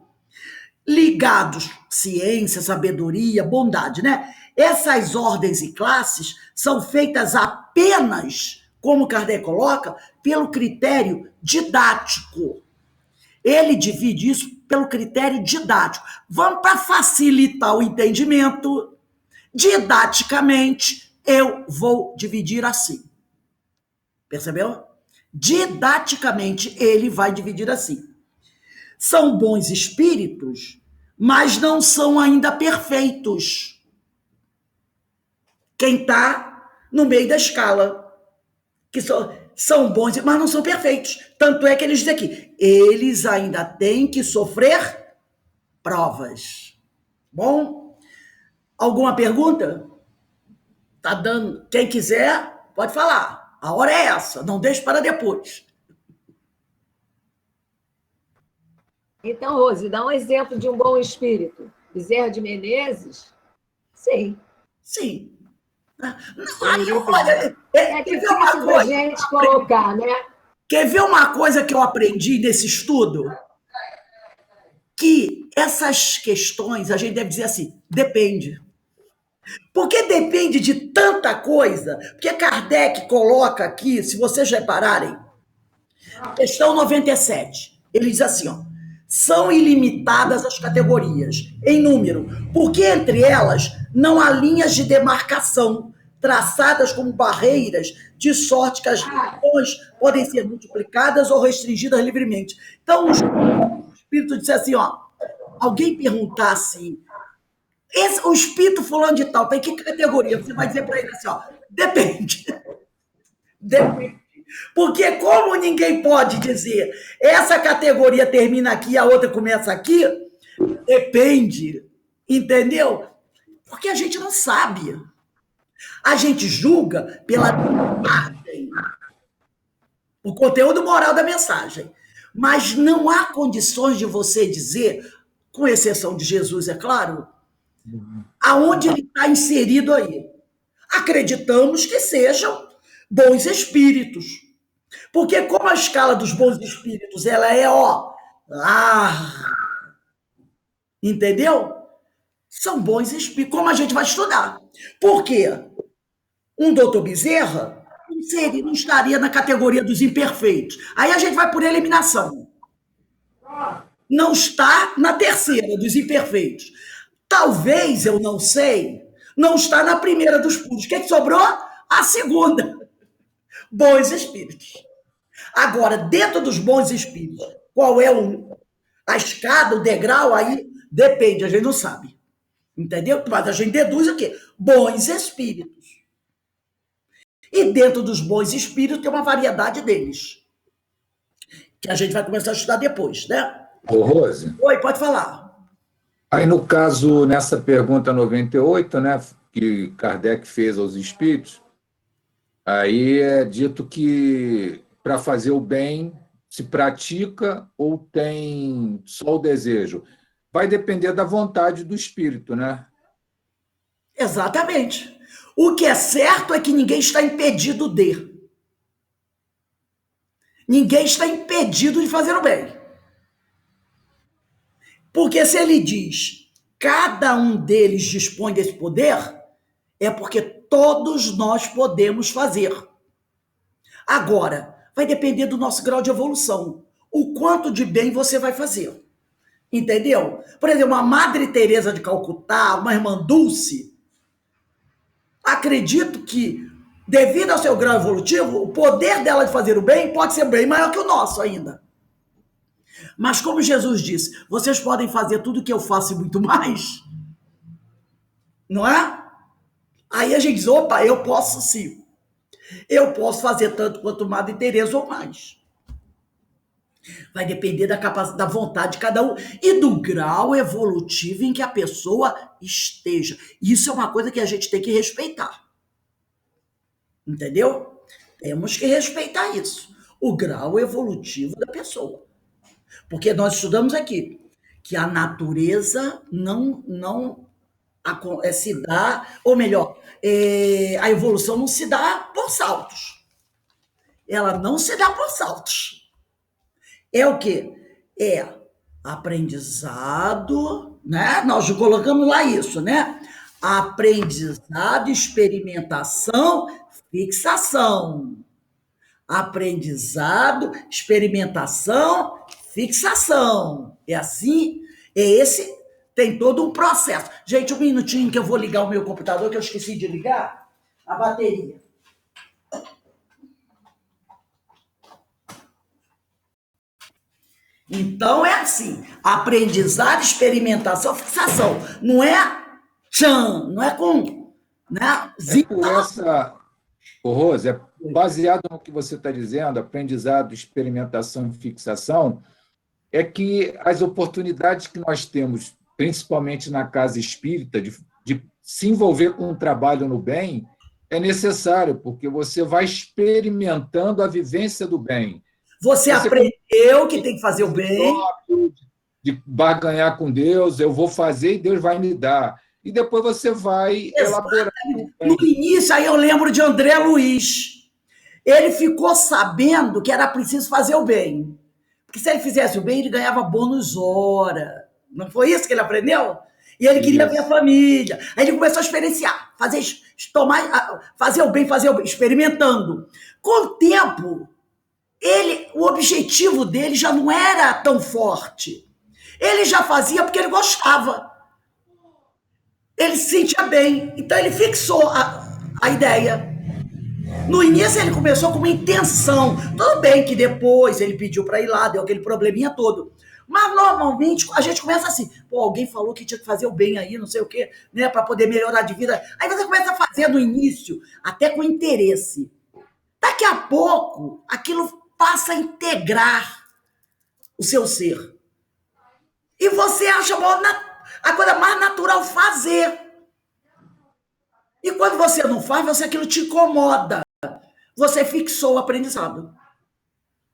Ligados, ciência, sabedoria, bondade, né? Essas ordens e classes são feitas apenas, como Kardec coloca, pelo critério didático. Ele divide isso pelo critério didático. Vamos para facilitar o entendimento, didaticamente, eu vou dividir assim. Percebeu? Didaticamente, ele vai dividir assim. São bons espíritos, mas não são ainda perfeitos. Quem está no meio da escala, que são bons, mas não são perfeitos. Tanto é que eles dizem aqui, eles ainda têm que sofrer provas. Bom, alguma pergunta? Tá dando. Quem quiser, pode falar. A hora é essa, não deixe para depois. Então, Rose, dá um exemplo de um bom espírito. Bezerra de Menezes? Sim. Sim. É difícil da gente colocar, né? Quer ver uma coisa que eu aprendi nesse estudo? Que essas questões, a gente deve dizer assim, depende. Porque depende de tanta coisa. Porque Kardec coloca aqui, se vocês repararem, questão 97, ele diz assim, ó, são ilimitadas as categorias, em número, porque entre elas não há linhas de demarcação, traçadas como barreiras, de sorte que as lições podem ser multiplicadas ou restringidas livremente. Então, o Espírito disse assim, ó, alguém perguntar assim, o Espírito fulano de tal, tem que categoria? Você vai dizer para ele assim, ó, depende. Depende. Porque como ninguém pode dizer essa categoria termina aqui e a outra começa aqui, depende, entendeu? Porque a gente não sabe. A gente julga pela mensagem, o conteúdo moral da mensagem. Mas não há condições de você dizer, com exceção de Jesus, é claro, aonde ele está inserido aí. Acreditamos que sejam bons espíritos. Porque como a escala dos bons espíritos, ela é, ó, lá, entendeu? São bons espíritos, como a gente vai estudar. Por quê? Um doutor Bezerra não estaria na categoria dos imperfeitos. Aí a gente vai por eliminação. Não está na terceira dos imperfeitos. Talvez, eu não sei, não está na primeira dos puros. O que sobrou? A segunda. Bons espíritos. Agora, dentro dos bons espíritos, qual é a escada, o degrau, aí depende, a gente não sabe. Entendeu? Mas a gente deduz o quê? Bons espíritos. E dentro dos bons espíritos tem uma variedade deles. Que a gente vai começar a estudar depois, né? Ô, Rose. Oi, pode falar. Aí, no caso, nessa pergunta 98, né, que Kardec fez aos espíritos, aí é dito que para fazer o bem se pratica ou tem só o desejo? Vai depender da vontade do espírito, né? Exatamente. O que é certo é que ninguém está impedido de. Ninguém está impedido de fazer o bem. Porque se ele diz, cada um deles dispõe desse poder, é porque todos nós podemos fazer. Agora, vai depender do nosso grau de evolução. O quanto de bem você vai fazer. Entendeu? Por exemplo, a Madre Teresa de Calcutá, uma irmã Dulce, acredito que, devido ao seu grau evolutivo, o poder dela de fazer o bem pode ser bem maior que o nosso ainda. Mas como Jesus disse, vocês podem fazer tudo o que eu faço e muito mais. Não é? Aí a gente diz, opa, eu posso sim. Eu posso fazer tanto quanto Madre Teresa ou mais. Vai depender da capacidade, da vontade de cada um e do grau evolutivo em que a pessoa esteja. Isso é uma coisa que a gente tem que respeitar. Entendeu? Temos que respeitar isso. O grau evolutivo da pessoa. Porque nós estudamos aqui que a natureza não se dá, ou melhor, a evolução não se dá por saltos. Ela não se dá por saltos. É o quê? É aprendizado, né? Nós colocamos lá isso, né? Aprendizado, experimentação, fixação. Aprendizado, experimentação, fixação. É assim? É esse, tem todo um processo. Gente, um minutinho que eu vou ligar o meu computador, que eu esqueci de ligar a bateria. Então é assim, aprendizado, experimentação, fixação. Não é tchan, não é com... Né? É por essa... Ô, Rose, é baseado no que você está dizendo, aprendizado, experimentação e fixação, é que as oportunidades que nós temos, principalmente na casa espírita, de se envolver com o trabalho no bem, é necessário, porque você vai experimentando a vivência do bem. Você aprendeu que tem que fazer o bem. De barganhar com Deus, eu vou fazer e Deus vai me dar. E depois você vai elaborar. No início, aí eu lembro de André Luiz. Ele ficou sabendo que era preciso fazer o bem. Porque se ele fizesse o bem, ele ganhava bônus hora. Não foi isso que ele aprendeu? E ele queria ver a família. Aí ele começou a experienciar, fazer o bem, experimentando. Com o tempo, o objetivo dele já não era tão forte. Ele já fazia porque ele gostava. Ele se sentia bem. Então ele fixou a ideia. No início ele começou com uma intenção. Tudo bem que depois ele pediu para ir lá, deu aquele probleminha todo. Mas normalmente a gente começa assim, pô, alguém falou que tinha que fazer o bem aí, não sei o quê, né, para poder melhorar de vida. Aí você começa a fazer no início, até com interesse. Daqui a pouco, aquilo passa a integrar o seu ser. E você acha a coisa mais natural fazer. E quando você não faz, aquilo te incomoda. Você fixou o aprendizado.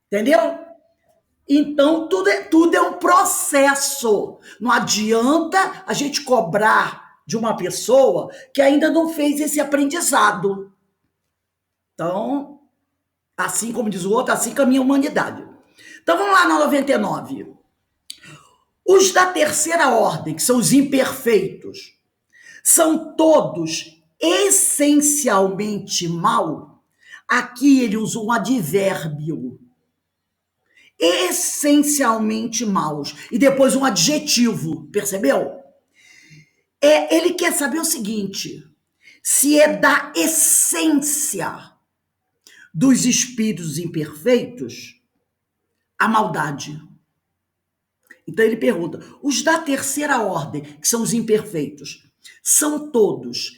Entendeu? Então, tudo é um processo. Não adianta a gente cobrar de uma pessoa que ainda não fez esse aprendizado. Então, assim como diz o outro, assim caminha a humanidade. Então, vamos lá na 99. Os da terceira ordem, que são os imperfeitos, são todos essencialmente mal. Aqui ele usa um advérbio. Essencialmente maus. E depois um adjetivo, percebeu? Ele quer saber o seguinte: se é da essência dos espíritos imperfeitos a maldade. Então ele pergunta: os da terceira ordem, que são os imperfeitos, são todos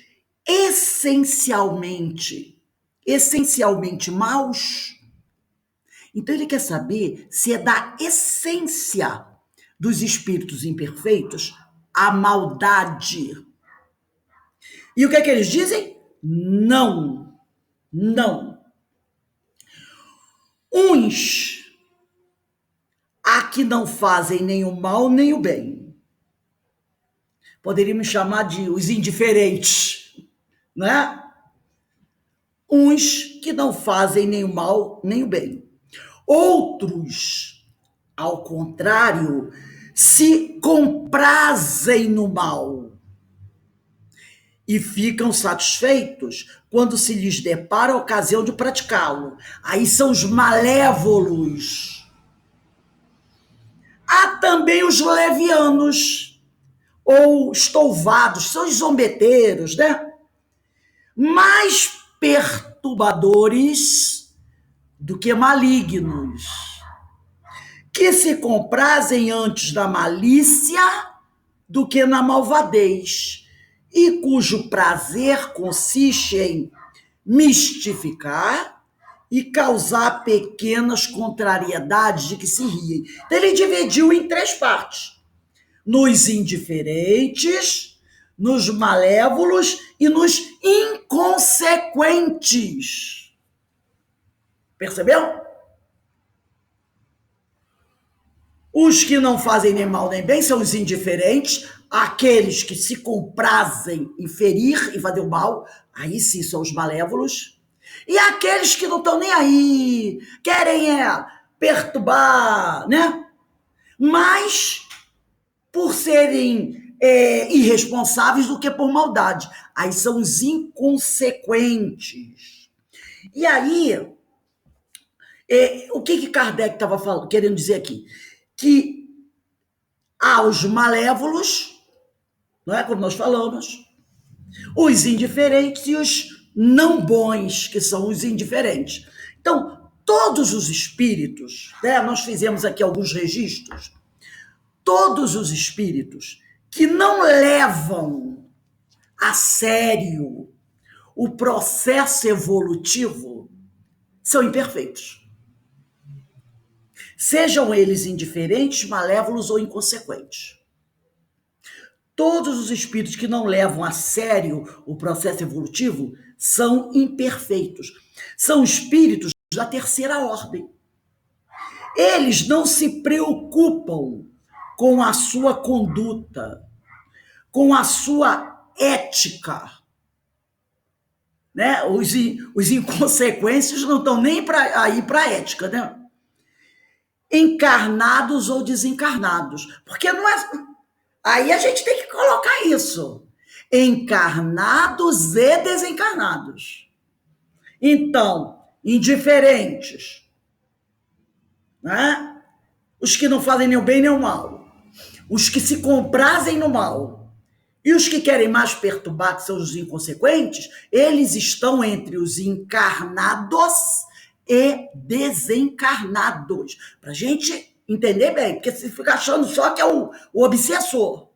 essencialmente maus? Então ele quer saber se é da essência dos espíritos imperfeitos a maldade. E o que é que eles dizem? Não. Não. Uns há que não fazem nem o mal nem o bem. Poderíamos chamar de os indiferentes, né? Uns que não fazem nem o mal nem o bem. Outros, ao contrário, se comprazem no mal e ficam satisfeitos quando se lhes depara a ocasião de praticá-lo. Aí são os malévolos. Há também os levianos, ou estouvados, são os zombeteiros, né? Mais perturbadores do que malignos, que se comprazem antes da malícia do que na malvadez, e cujo prazer consiste em mistificar e causar pequenas contrariedades de que se riem. Então ele dividiu em 3 partes: nos indiferentes, nos malévolos e nos inconsequentes. Percebeu? Os que não fazem nem mal nem bem são os indiferentes, aqueles que se comprazem em ferir e fazer o mal, aí sim são os malévolos. E aqueles que não estão nem aí, querem perturbar, né? Mas por serem irresponsáveis do que por maldade. Aí são os inconsequentes. E aí, o que Kardec estava querendo dizer aqui? Que há os malévolos, não é como nós falamos, os indiferentes e os não bons, que são os indiferentes. Então, todos os espíritos, né, nós fizemos aqui alguns registros, todos os espíritos que não levam a sério o processo evolutivo são imperfeitos. Sejam eles indiferentes, malévolos ou inconsequentes. Todos os espíritos que não levam a sério o processo evolutivo são imperfeitos. São espíritos da terceira ordem. Eles não se preocupam com a sua conduta, com a sua ética. Né? Os inconsequentes não estão nem aí para a ética, né? Encarnados ou desencarnados. Porque não é. Aí a gente tem que colocar isso. Encarnados e desencarnados. Então, indiferentes, né? Os que não fazem nem o bem nem o mal. Os que se comprazem no mal. E os que querem mais perturbar, que são os inconsequentes, eles estão entre os encarnados e desencarnados. Para a gente entender bem, porque você fica achando só que é o obsessor.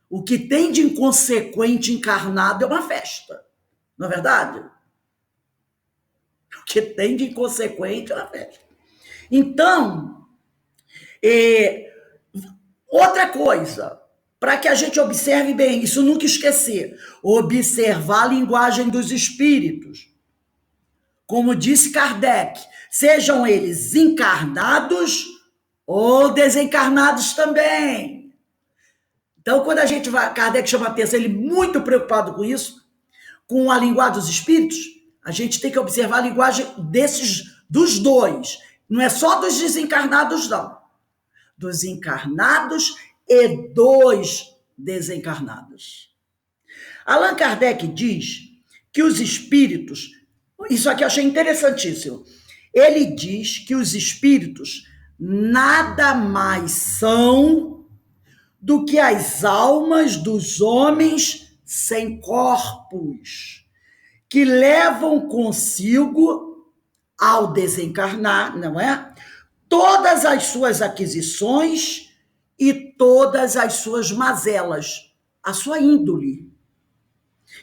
O que tem de inconsequente encarnado é uma festa, não é verdade? O que tem de inconsequente é uma festa. Então, outra coisa, para que a gente observe bem, isso nunca esquecer, observar a linguagem dos espíritos. Como disse Kardec, sejam eles encarnados ou desencarnados também. Então, quando a gente vai, Kardec chama a atenção, ele muito preocupado com isso, com a linguagem dos espíritos, a gente tem que observar a linguagem dos dois. Não é só dos desencarnados, não. Dos encarnados e dos desencarnados. Allan Kardec diz que os espíritos, isso aqui eu achei interessantíssimo, ele diz que os espíritos nada mais são do que as almas dos homens sem corpos, que levam consigo, ao desencarnar, não é? Todas as suas aquisições e todas as suas mazelas, a sua índole.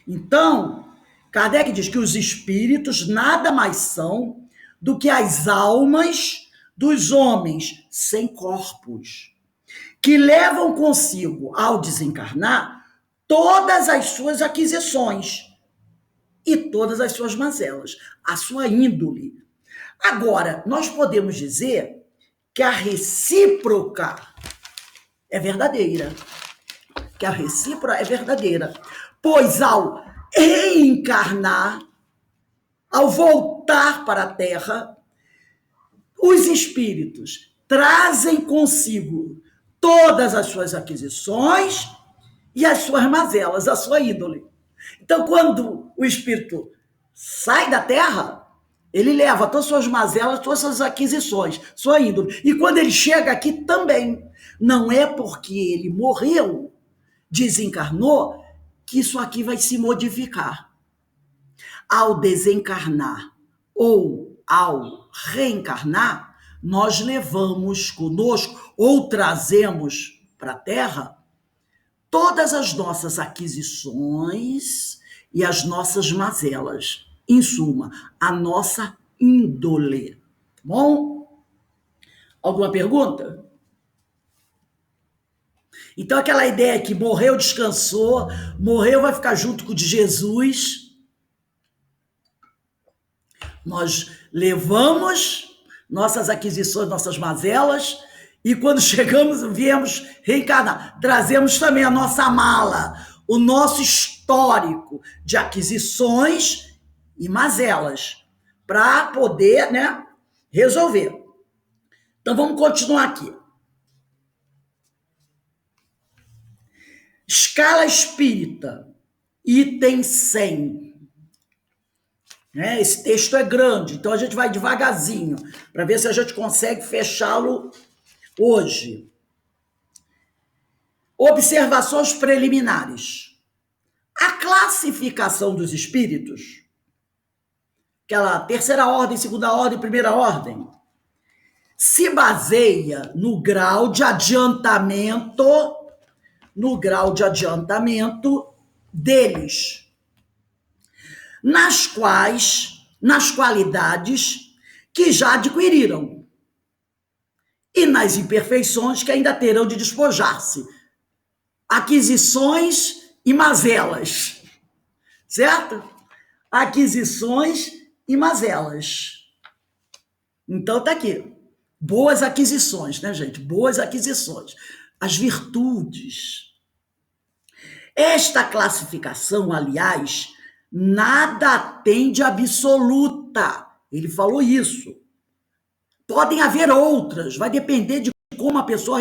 Então, Kardec diz que os espíritos nada mais são do que as almas dos homens sem corpos, que levam consigo, ao desencarnar, todas as suas aquisições e todas as suas mazelas, a sua índole. Agora, nós podemos dizer que a recíproca é verdadeira. Que a recíproca é verdadeira. Pois ao reencarnar, ao voltar para a Terra, os espíritos trazem consigo todas as suas aquisições e as suas mazelas, a sua índole. Então, quando o espírito sai da Terra, ele leva todas as suas mazelas, todas as suas aquisições, sua índole. E quando ele chega aqui também, não é porque ele morreu, desencarnou, que isso aqui vai se modificar. Ao desencarnar ou ao reencarnar, nós levamos conosco ou trazemos para a Terra todas as nossas aquisições e as nossas mazelas. Em suma, a nossa índole. Bom? Alguma pergunta? Então, aquela ideia que morreu, descansou, morreu, vai ficar junto com o de Jesus. Nós levamos nossas aquisições, nossas mazelas, e quando chegamos, viemos reencarnar. Trazemos também a nossa mala, o nosso histórico de aquisições e mazelas, para poder, né, resolver. Então, vamos continuar aqui. Escala espírita, item 100. Esse texto é grande, então a gente vai devagarzinho, para ver se a gente consegue fechá-lo hoje. Observações preliminares. A classificação dos espíritos, aquela terceira ordem, segunda ordem, primeira ordem, se baseia no grau de adiantamento, deles, nas qualidades que já adquiriram e nas imperfeições que ainda terão de despojar-se, aquisições e mazelas, certo? Aquisições e mazelas. Então tá aqui, boas aquisições, né, gente? Boas aquisições. As virtudes. Esta classificação, aliás, nada tem de absoluta. Ele falou isso. Podem haver outras, vai depender de como a pessoa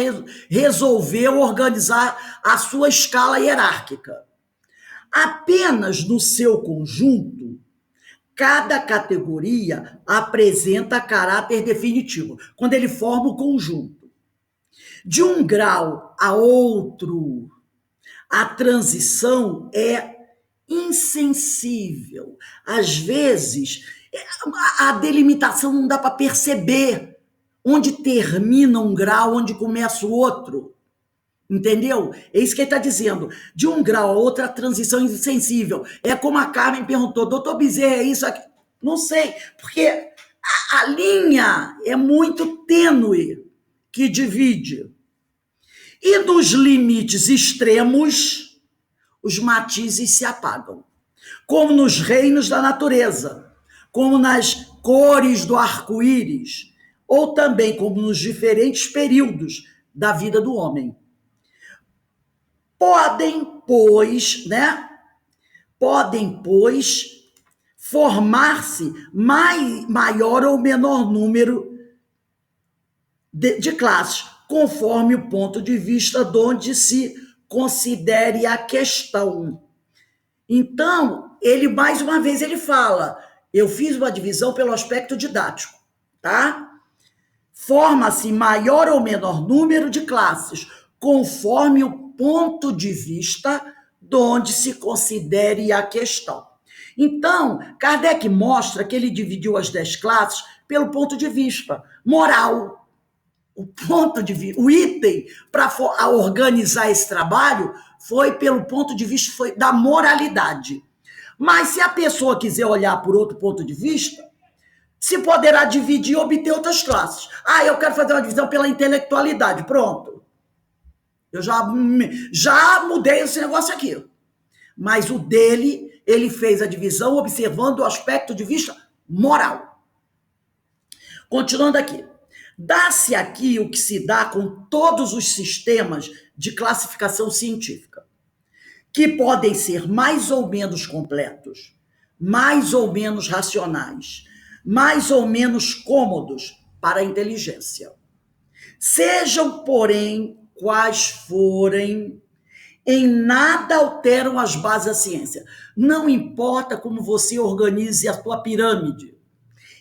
resolveu organizar a sua escala hierárquica. Apenas no seu conjunto, cada categoria apresenta caráter definitivo, quando ele forma o conjunto. De um grau a outro, a transição é insensível. Às vezes, a delimitação não dá para perceber onde termina um grau, onde começa o outro. Entendeu? É isso que ele está dizendo. De um grau a outro, a transição é insensível. É como a Carmen perguntou, doutor Bezerra, é isso aqui? Não sei, porque a linha é muito tênue que divide. E nos limites extremos, os matizes se apagam. Como nos reinos da natureza, como nas cores do arco-íris, ou também como nos diferentes períodos da vida do homem. Podem, pois, formar-se maior ou menor número de classes, conforme o ponto de vista de onde se considere a questão. Então, ele, mais uma vez, ele fala, eu fiz uma divisão pelo aspecto didático, tá? Forma-se maior ou menor número de classes, conforme o ponto de vista de onde se considere a questão. Então, Kardec mostra que ele dividiu as 10 classes pelo ponto de vista moral. O ponto de vista, o item para organizar esse trabalho foi pelo ponto de vista da moralidade. Mas se a pessoa quiser olhar por outro ponto de vista, se poderá dividir e obter outras classes. Ah, eu quero fazer uma divisão pela intelectualidade. Pronto. Eu já mudei esse negócio aqui. Mas o dele, ele fez a divisão observando o aspecto de vista moral. Continuando aqui. Dá-se aqui o que se dá com todos os sistemas de classificação científica, que podem ser mais ou menos completos, mais ou menos racionais, mais ou menos cômodos para a inteligência. Sejam, porém, quais forem, em nada alteram as bases da ciência. Não importa como você organize a sua pirâmide.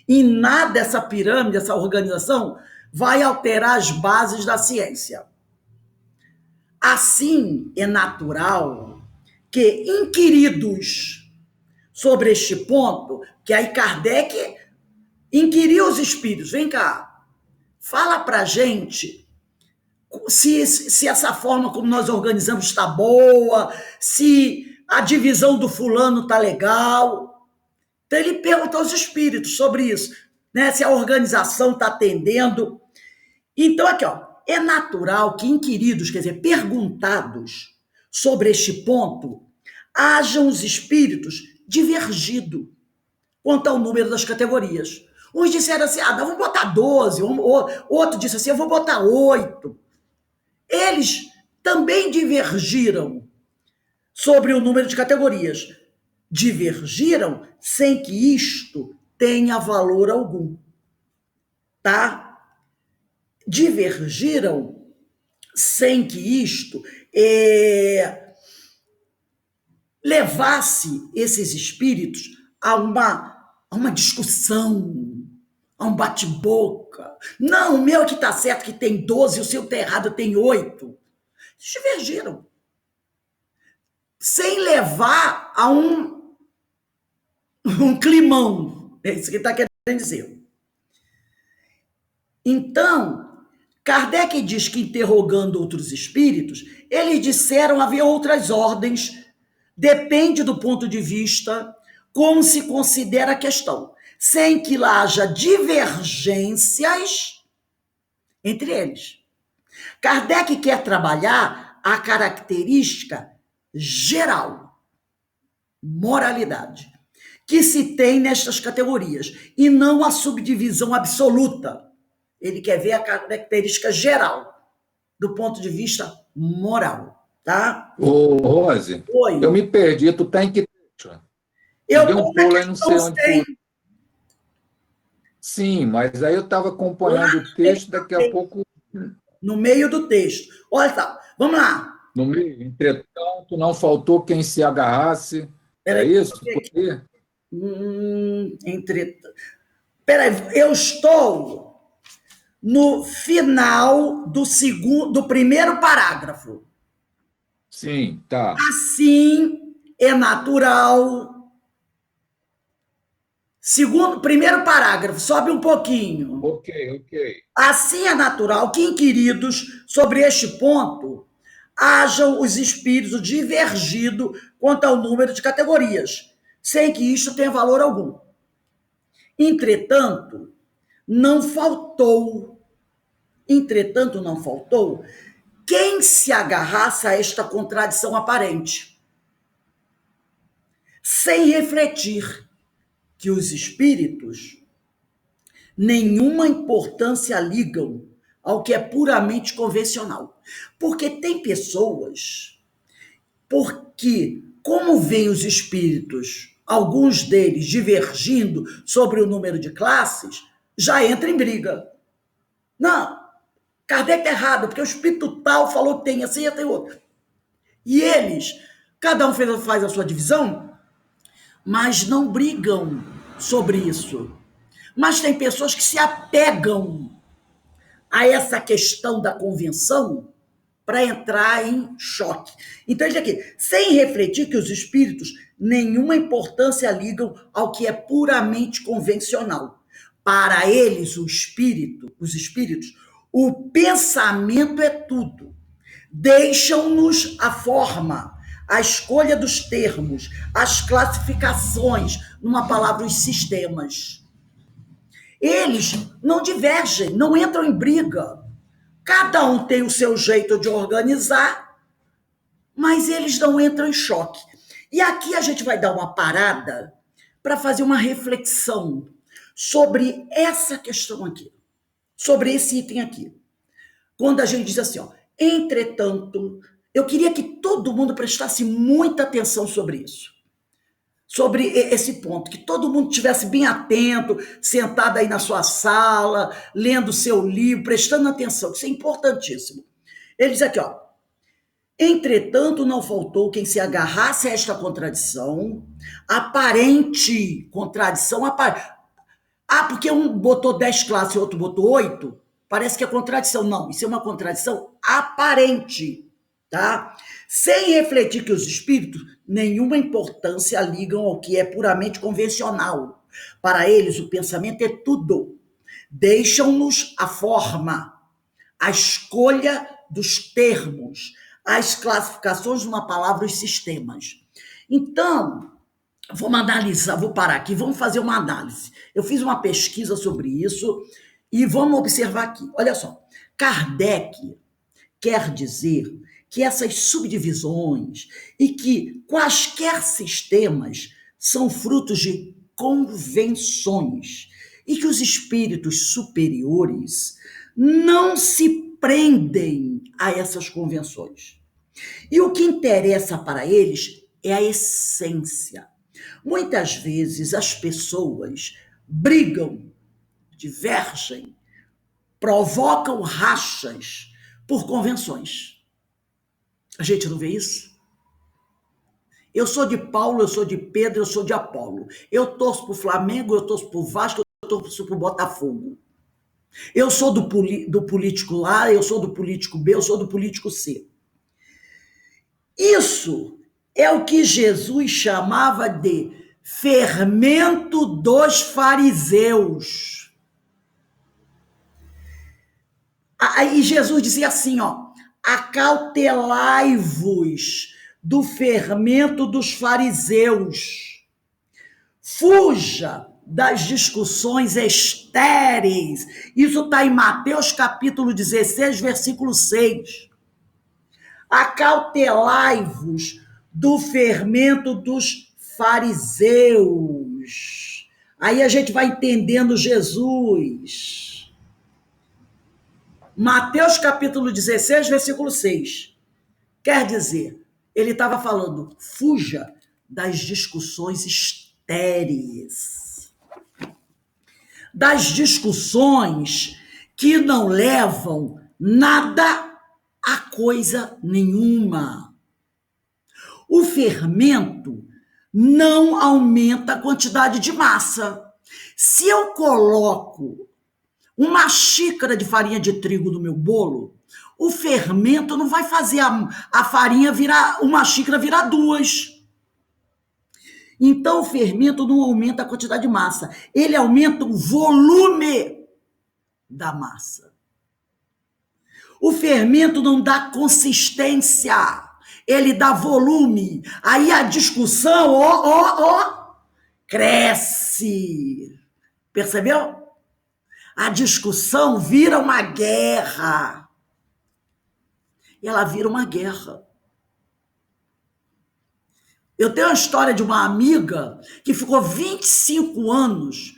Em nada essa pirâmide, essa organização, vai alterar as bases da ciência. Assim, é natural que inquiridos sobre este ponto, que aí Kardec inquiriu os espíritos, vem cá, fala pra gente se essa forma como nós organizamos está boa, se a divisão do fulano está legal. Então ele perguntou aos espíritos sobre isso, se a organização está atendendo. Então aqui, é natural que inquiridos, quer dizer, perguntados sobre este ponto, hajam os espíritos divergido quanto ao número das categorias. Uns disseram assim, vamos botar 12, outro disse assim, eu vou botar 8. Eles também divergiram sobre o número de categorias. Divergiram sem que isto tenha valor algum. Tá? Divergiram sem que isto levasse esses espíritos a uma discussão, a um bate-boca. Não, o meu que está certo que tem 12, o seu está errado, tem 8. Divergiram. Sem levar a um climão. É isso que ele está querendo dizer. Então, Kardec diz que, interrogando outros espíritos, eles disseram haver outras ordens, depende do ponto de vista, como se considera a questão, sem que lá haja divergências entre eles. Kardec quer trabalhar a característica geral, moralidade, que se tem nestas categorias, e não a subdivisão absoluta. Ele quer ver a característica geral, do ponto de vista moral, tá? Ô, Rose, Oi. Eu me perdi, tu tá em que trecho? Eu dei um pulo aí, não sei onde. Sei. Sim, mas aí eu estava acompanhando o texto, daqui a pouco... No meio do texto. Olha, tá, vamos lá. No meio, entretanto, não faltou quem se agarrasse. É isso? Entretanto. Peraí, eu estou no final do primeiro parágrafo. Sim, tá. Assim é natural. Primeiro parágrafo, sobe um pouquinho. Ok, ok. Assim é natural que, inquiridos sobre este ponto, hajam os espíritos divergido quanto ao número de categorias, sem que isto tenha valor algum. Entretanto, não faltou, quem se agarrasse a esta contradição aparente, sem refletir que os espíritos nenhuma importância ligam ao que é puramente convencional. Porque tem pessoas, porque como veem os espíritos, alguns deles divergindo sobre o número de classes, já entra em briga. Não, Kardec é errado, porque o espírito tal falou que tem assim e tem outro. E eles, cada um faz a sua divisão, mas não brigam sobre isso. Mas tem pessoas que se apegam a essa questão da convenção para entrar em choque. Então, ele diz aqui, sem refletir que os espíritos nenhuma importância ligam ao que é puramente convencional. Para eles, os espíritos, o pensamento é tudo. Deixam-nos a forma, a escolha dos termos, as classificações, numa palavra, os sistemas. Eles não divergem, não entram em briga. Cada um tem o seu jeito de organizar, mas eles não entram em choque. E aqui a gente vai dar uma parada para fazer uma reflexão sobre essa questão aqui, sobre esse item aqui. Quando a gente diz assim, ó, entretanto, eu queria que todo mundo prestasse muita atenção sobre isso. Sobre esse ponto, que todo mundo estivesse bem atento, sentado aí na sua sala, lendo seu livro, prestando atenção, isso é importantíssimo. Ele diz aqui, ó, entretanto, não faltou quem se agarrasse a esta contradição, aparente contradição, porque um botou 10 classes e outro botou 8, parece que é contradição. Não, isso é uma contradição aparente, tá? Sem refletir que os espíritos nenhuma importância ligam ao que é puramente convencional. Para eles, o pensamento é tudo. Deixam-nos a forma, a escolha dos termos, as classificações de uma palavra, os sistemas. Então, vamos analisar, vou parar aqui, vamos fazer uma análise. Eu fiz uma pesquisa sobre isso e vamos observar aqui. Olha só, Kardec quer dizer que essas subdivisões e que quaisquer sistemas são frutos de convenções e que os espíritos superiores não se prendem a essas convenções. E o que interessa para eles é a essência. Muitas vezes as pessoas brigam, divergem, provocam rachas por convenções. A gente não vê isso? Eu sou de Paulo, eu sou de Pedro, eu sou de Apolo. Eu torço para o Flamengo, eu torço para o Vasco, eu torço para o Botafogo. Eu sou do político A, eu sou do político B, eu sou do político C. Isso é o que Jesus chamava de fermento dos fariseus. Aí Jesus dizia assim, ó, acautelai-vos do fermento dos fariseus. Fuja das discussões estéreis. Isso está em Mateus capítulo 16, versículo 6. Acautelai-vos do fermento dos fariseus. Aí a gente vai entendendo Jesus. Mateus capítulo 16, versículo 6. Quer dizer, ele estava falando, fuja das discussões estéreis. Das discussões que não levam nada a coisa nenhuma. O fermento não aumenta a quantidade de massa. Se eu coloco uma xícara de farinha de trigo no meu bolo, o fermento não vai fazer a farinha virar, uma xícara virar 2. Então, o fermento não aumenta a quantidade de massa, ele aumenta o volume da massa. O fermento não dá consistência, ele dá volume. Aí a discussão, cresce. Percebeu? A discussão vira uma guerra. Ela vira uma guerra. Eu tenho a história de uma amiga que ficou 25 anos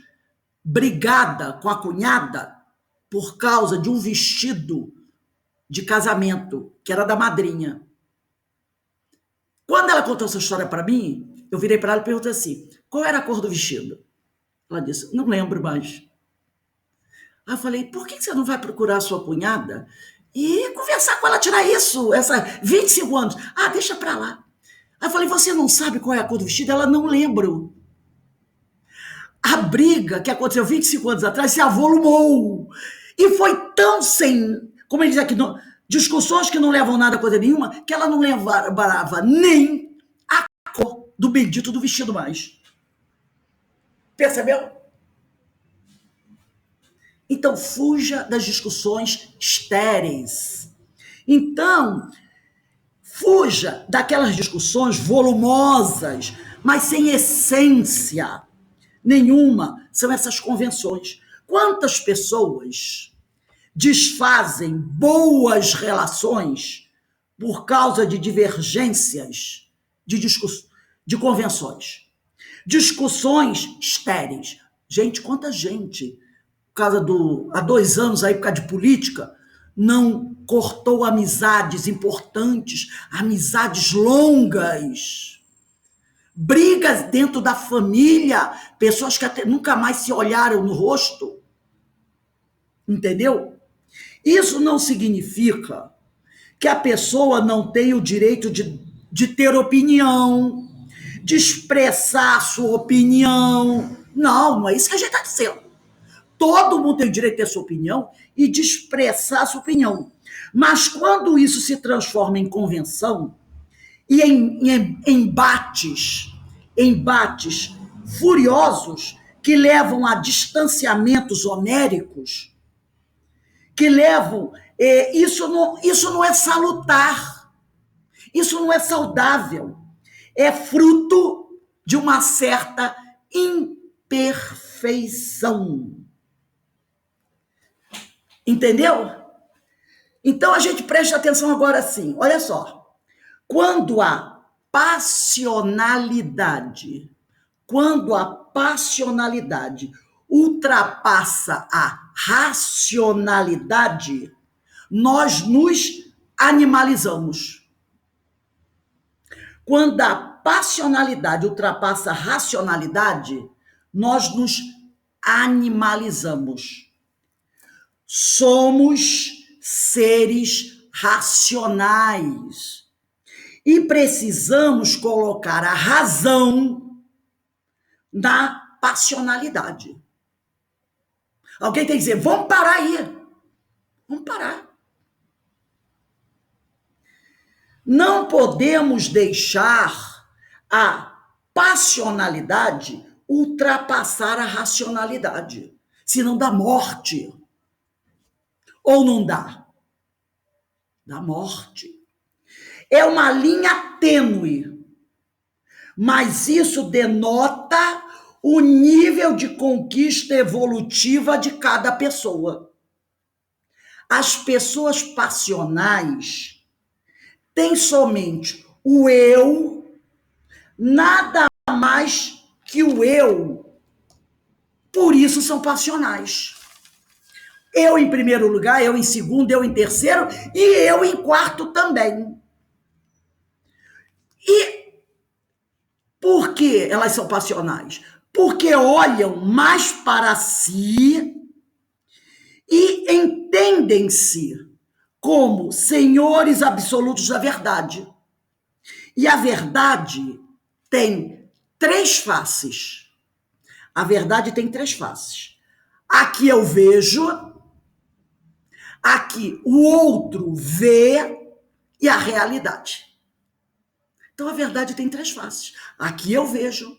brigada com a cunhada por causa de um vestido de casamento, que era da madrinha. Quando ela contou essa história para mim, eu virei para ela e perguntei assim, qual era a cor do vestido? Ela disse, não lembro mais. Aí eu falei, por que você não vai procurar a sua cunhada e conversar com ela, tirar isso, 25 anos? Ah, deixa para lá. Aí eu falei, você não sabe qual é a cor do vestido? Ela, não lembro. A briga que aconteceu 25 anos atrás se avolumou. E foi tão sem, como ele diz aqui, discussões que não levam nada a coisa nenhuma, que ela não lembrava nem a cor do bendito do vestido mais. Percebeu? Então, fuja das discussões estéreis. Então, fuja daquelas discussões volumosas, mas sem essência nenhuma. São essas convenções. Quantas pessoas desfazem boas relações por causa de divergências de convenções? Discussões estéreis. Gente, quanta gente, por causa há 2 anos aí, por causa de política, não cortou amizades importantes, amizades longas, brigas dentro da família, pessoas que até nunca mais se olharam no rosto. Entendeu? Isso não significa que a pessoa não tem o direito de ter opinião, de expressar a sua opinião. Não, não é isso que a gente está dizendo. Todo mundo tem o direito de ter sua opinião e de expressar a sua opinião. Mas quando isso se transforma em convenção e em embates furiosos que levam a distanciamentos homéricos, que levam... Isso não é salutar, isso não é saudável, é fruto de uma certa imperfeição. Entendeu? Então a gente presta atenção agora assim, olha só, quando a passionalidade ultrapassa a racionalidade, nós nos animalizamos. Quando a passionalidade ultrapassa a racionalidade, nós nos animalizamos. Somos seres racionais e precisamos colocar a razão na passionalidade. Alguém tem que dizer, vamos parar aí. Vamos parar. Não podemos deixar a passionalidade ultrapassar a racionalidade, senão dá morte. Ou não dá? Dá morte. É uma linha tênue, mas isso denota o nível de conquista evolutiva de cada pessoa. As pessoas passionais têm somente o eu, nada mais que o eu. Por isso são passionais. Eu em primeiro lugar, eu em segundo, eu em terceiro e eu em quarto também. E por que elas são passionais? Porque olham mais para si e entendem-se como senhores absolutos da verdade. E a verdade tem 3 faces. A verdade tem 3 faces. A que eu vejo, a que o outro vê e a realidade. Então, a verdade tem 3 faces. A que eu vejo,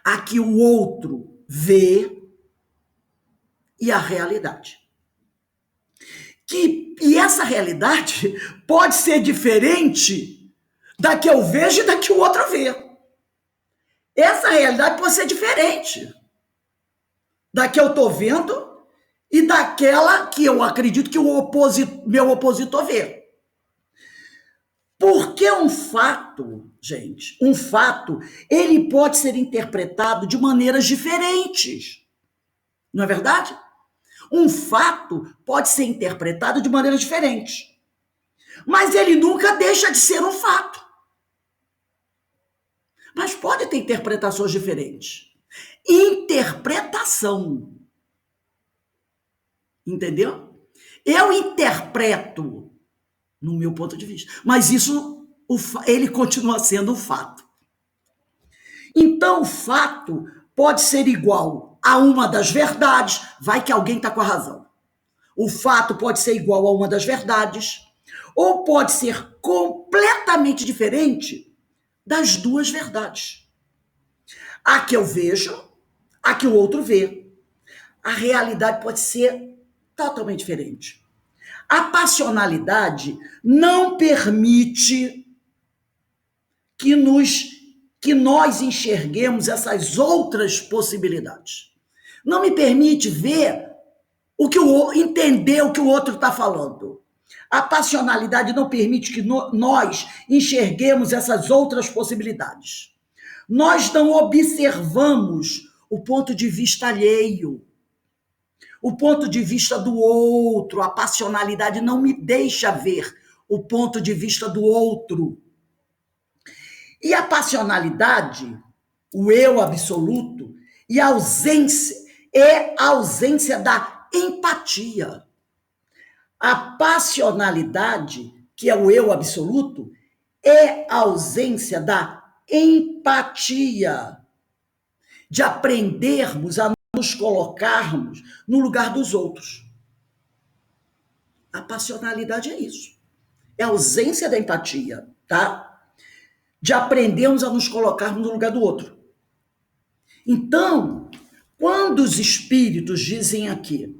a que o outro vê e a realidade. E essa realidade pode ser diferente da que eu vejo e da que o outro vê. Essa realidade pode ser diferente da que eu estou vendo e daquela que eu acredito que meu opositor vê. Porque um fato, gente, ele pode ser interpretado de maneiras diferentes. Não é verdade? Um fato pode ser interpretado de maneiras diferentes. Mas ele nunca deixa de ser um fato. Mas pode ter interpretações diferentes. Interpretação. Entendeu? Eu interpreto no meu ponto de vista. Mas isso, ele continua sendo um fato. Então, o fato pode ser igual a uma das verdades. Vai que alguém está com a razão. O fato pode ser igual a uma das verdades. Ou pode ser completamente diferente das 2 verdades. A que eu vejo, a que o outro vê. A realidade pode ser totalmente diferente. A passionalidade não permite que nós enxerguemos essas outras possibilidades. Não me permite ver entender o que o outro está falando. A passionalidade não permite que nós enxerguemos essas outras possibilidades. Nós não observamos o ponto de vista alheio, o ponto de vista do outro. A passionalidade não me deixa ver o ponto de vista do outro. E a passionalidade, o eu absoluto, e a ausência da empatia. A passionalidade, que é o eu absoluto, é a ausência da empatia, de aprendermos a nos colocarmos no lugar dos outros. A passionalidade é isso. É a ausência da empatia, tá? De aprendermos a nos colocarmos no lugar do outro. Então, quando os espíritos dizem aqui,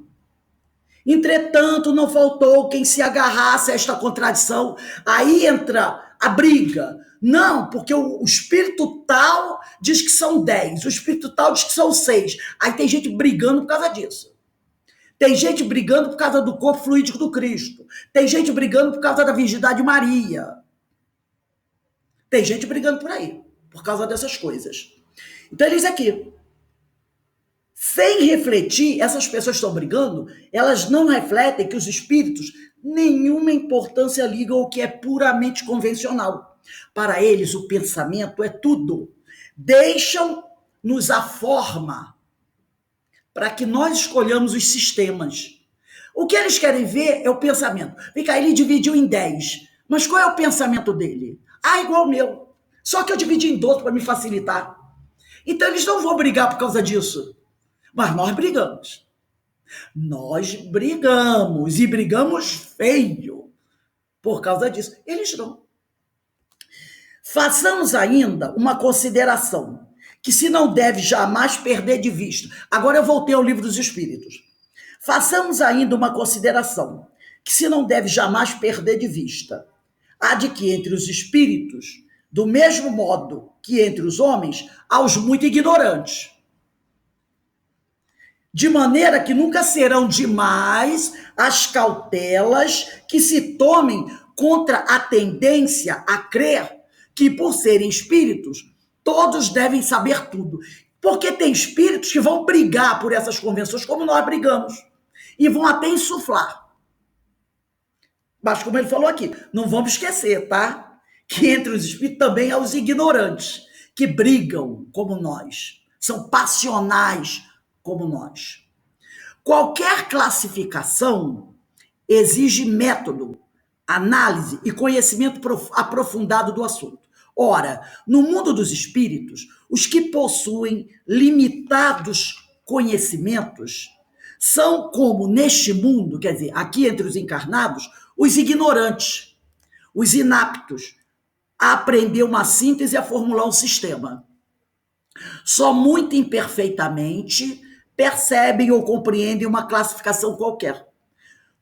entretanto, não faltou quem se agarrasse a esta contradição, aí entra a briga. Não, porque o espírito tal diz que são 10, o espírito tal diz que são 6. Aí tem gente brigando por causa disso. Tem gente brigando por causa do corpo fluídico do Cristo. Tem gente brigando por causa da virgindade de Maria. Tem gente brigando por aí, por causa dessas coisas. Então ele diz aqui, sem refletir, essas pessoas estão brigando, elas não refletem que os espíritos nenhuma importância ligam ao que é puramente convencional. Para eles, o pensamento é tudo. Deixam-nos a forma para que nós escolhamos os sistemas. O que eles querem ver é o pensamento. Vem cá, ele dividiu em 10. Mas qual é o pensamento dele? Ah, igual ao meu. Só que eu dividi em 12 para me facilitar. Então eles não vão brigar por causa disso. Mas nós brigamos. Nós brigamos. E brigamos feio por causa disso. Eles não. Façamos ainda uma consideração, que se não deve jamais perder de vista. Agora eu voltei ao Livro dos Espíritos. Façamos ainda uma consideração, que se não deve jamais perder de vista. Há de que entre os espíritos, do mesmo modo que entre os homens, há os muito ignorantes. De maneira que nunca serão demais as cautelas que se tomem contra a tendência a crer que, por serem espíritos, todos devem saber tudo. Porque tem espíritos que vão brigar por essas convenções, como nós brigamos, e vão até insuflar. Mas, como ele falou aqui, não vamos esquecer, tá? Que entre os espíritos também há os ignorantes, que brigam como nós, são passionais como nós. Qualquer classificação exige método, análise e conhecimento aprofundado do assunto. Ora, no mundo dos espíritos, os que possuem limitados conhecimentos são como, neste mundo, quer dizer, aqui entre os encarnados, os ignorantes, os inaptos a aprender uma síntese e a formular um sistema. Só muito imperfeitamente percebem ou compreendem uma classificação qualquer.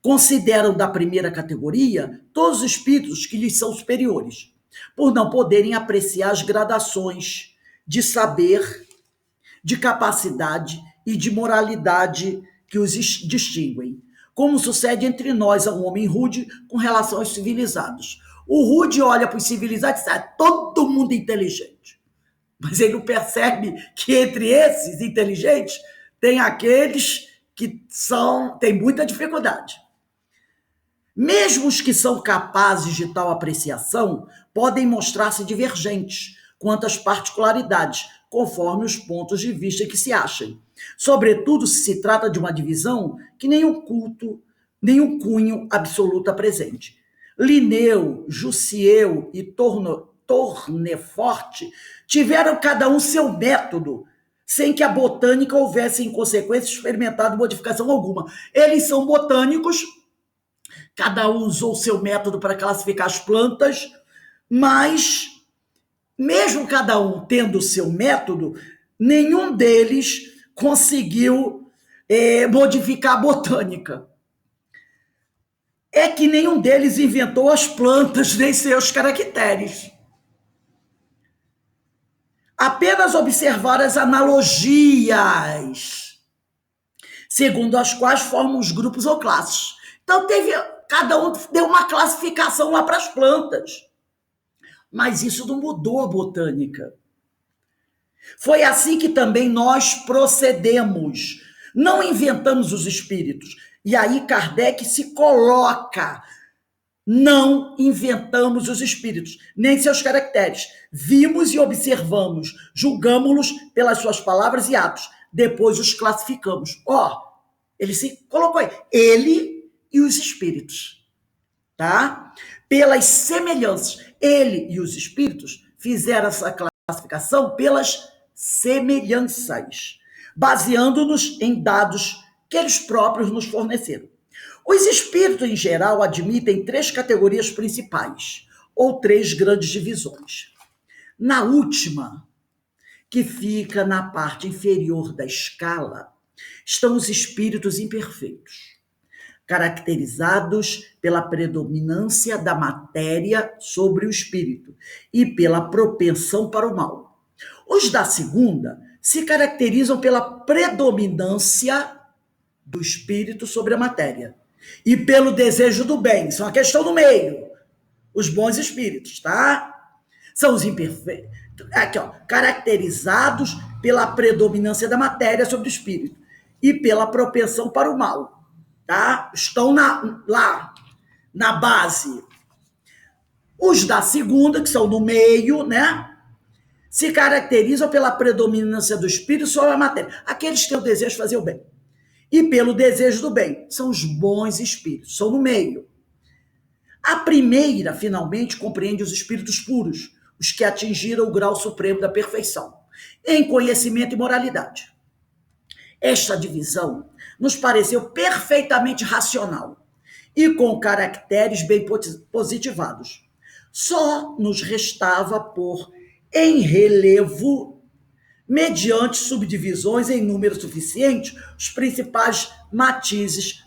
Consideram da primeira categoria todos os espíritos que lhes são superiores, por não poderem apreciar as gradações de saber, de capacidade e de moralidade que os distinguem, como sucede entre nós, um homem rude, com relação aos civilizados. O rude olha para os civilizados e diz, todo mundo inteligente. Mas ele não percebe que entre esses inteligentes tem aqueles que têm muita dificuldade. Mesmo os que são capazes de tal apreciação podem mostrar-se divergentes quanto às particularidades, conforme os pontos de vista que se achem. Sobretudo se se trata de uma divisão que nenhum culto, nenhum cunho absoluto apresente. Linneu, Jussieu e Tournefort tiveram cada um seu método, sem que a botânica houvesse, em consequência, experimentado modificação alguma. Eles são botânicos, cada um usou o seu método para classificar as plantas, mas, mesmo cada um tendo o seu método, nenhum deles conseguiu modificar a botânica. É que nenhum deles inventou as plantas nem seus caracteres. Apenas observar as analogias, segundo as quais formam os grupos ou classes. Então, cada um deu uma classificação lá para as plantas. Mas isso não mudou a botânica. Foi assim que também nós procedemos. Não inventamos os espíritos. E aí Kardec se coloca. Não inventamos os espíritos, nem seus caracteres. Vimos e observamos, julgamos-los pelas suas palavras e atos. Depois os classificamos. Ele se colocou aí. Ele e os espíritos, tá? Pelas semelhanças. Ele e os espíritos fizeram essa classificação pelas semelhanças, baseando-nos em dados que eles próprios nos forneceram. Os espíritos, em geral, admitem 3 categorias principais, ou 3 grandes divisões. Na última, que fica na parte inferior da escala, estão os espíritos imperfeitos, caracterizados pela predominância da matéria sobre o espírito e pela propensão para o mal. Os da segunda se caracterizam pela predominância do espírito sobre a matéria e pelo desejo do bem. São a questão do meio. Os bons espíritos, tá? São os imperfeitos. Aqui, caracterizados pela predominância da matéria sobre o espírito e pela propensão para o mal. Tá? Estão lá, na base. Os da segunda, que são no meio, né? Se caracterizam pela predominância do espírito sobre a matéria. Aqueles que têm o desejo de fazer o bem. E pelo desejo do bem. São os bons espíritos, são no meio. A primeira, finalmente, compreende os espíritos puros, os que atingiram o grau supremo da perfeição, em conhecimento e moralidade. Esta divisão nos pareceu perfeitamente racional e com caracteres bem positivados. Só nos restava pôr em relevo, mediante subdivisões em número suficiente, os principais matizes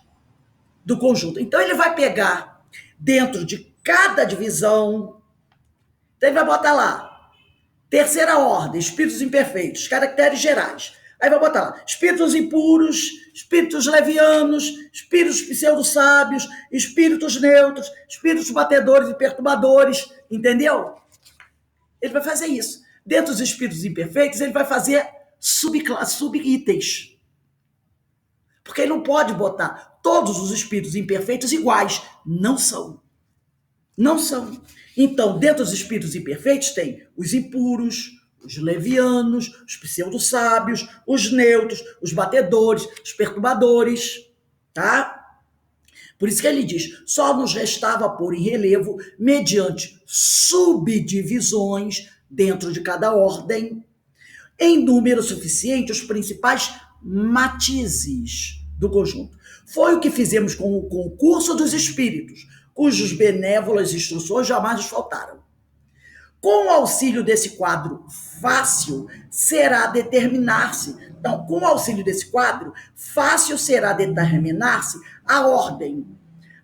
do conjunto. Então, ele vai pegar dentro de cada divisão, então ele vai botar lá, terceira ordem, espíritos imperfeitos, caracteres gerais. Aí vai botar lá, espíritos impuros, espíritos levianos, espíritos pseudo-sábios, espíritos neutros, espíritos batedores e perturbadores, entendeu? Ele vai fazer isso. Dentro dos espíritos imperfeitos, ele vai fazer sub-itens. Porque ele não pode botar todos os espíritos imperfeitos iguais. Não são. Não são. Então, dentro dos espíritos imperfeitos, tem os impuros, os levianos, os pseudo-sábios, os neutros, os batedores, os perturbadores, tá? Por isso que ele diz, só nos restava pôr em relevo, mediante subdivisões dentro de cada ordem, em número suficiente, os principais matizes do conjunto. Foi o que fizemos com o concurso dos espíritos, cujos benévolas instruções jamais nos faltaram. Com o auxílio desse quadro fácil, será determinar-se. Então, com o auxílio desse quadro, fácil será determinar-se a ordem,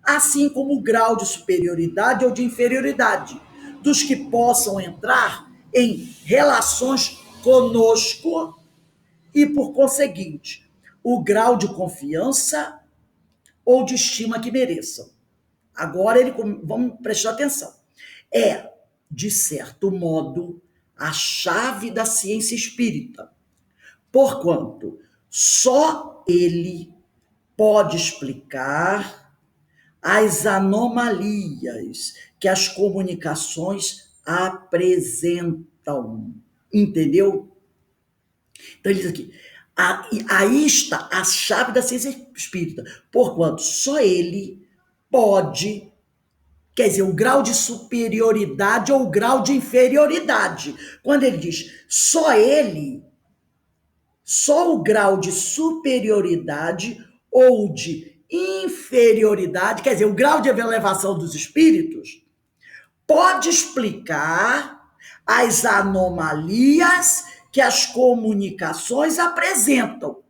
assim como o grau de superioridade ou de inferioridade dos que possam entrar em relações conosco e, por conseguinte, o grau de confiança ou de estima que mereçam. Agora, vamos prestar atenção. É, de certo modo, a chave da ciência espírita, porquanto só ele pode explicar as anomalias que as comunicações apresentam. Entendeu? Então, ele diz aqui, aí está a chave da ciência espírita, porquanto só ele pode, quer dizer, o grau de superioridade ou o grau de inferioridade. Quando ele diz só ele, só o grau de superioridade ou de inferioridade, quer dizer, o grau de elevação dos espíritos, pode explicar as anomalias que as comunicações apresentam.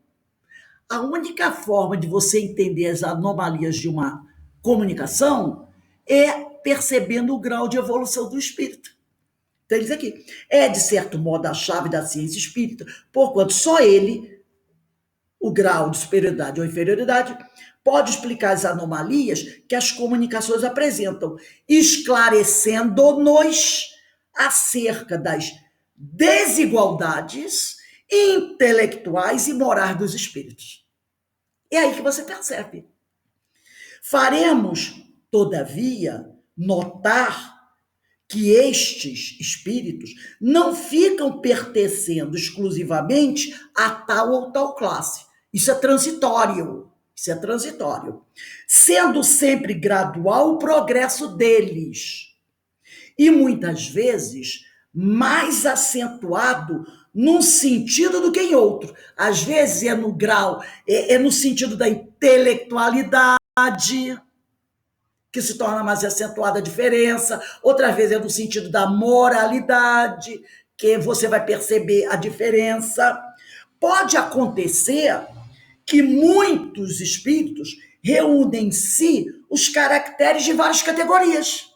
A única forma de você entender as anomalias de uma comunicação é percebendo o grau de evolução do espírito. Então, ele diz aqui, é, de certo modo, a chave da ciência espírita, porquanto só ele, o grau de superioridade ou inferioridade, pode explicar as anomalias que as comunicações apresentam, esclarecendo-nos acerca das desigualdades intelectuais e morais dos espíritos. É aí que você percebe. Faremos, todavia, notar que estes espíritos não ficam pertencendo exclusivamente a tal ou tal classe. Isso é transitório. Isso é transitório. Sendo sempre gradual o progresso deles. E muitas vezes mais acentuado num sentido do que em outro. Às vezes é no grau, é no sentido da intelectualidade, que se torna mais acentuada a diferença. Outras vezes é no sentido da moralidade, que você vai perceber a diferença. Pode acontecer que muitos espíritos reúnem em si os caracteres de várias categorias.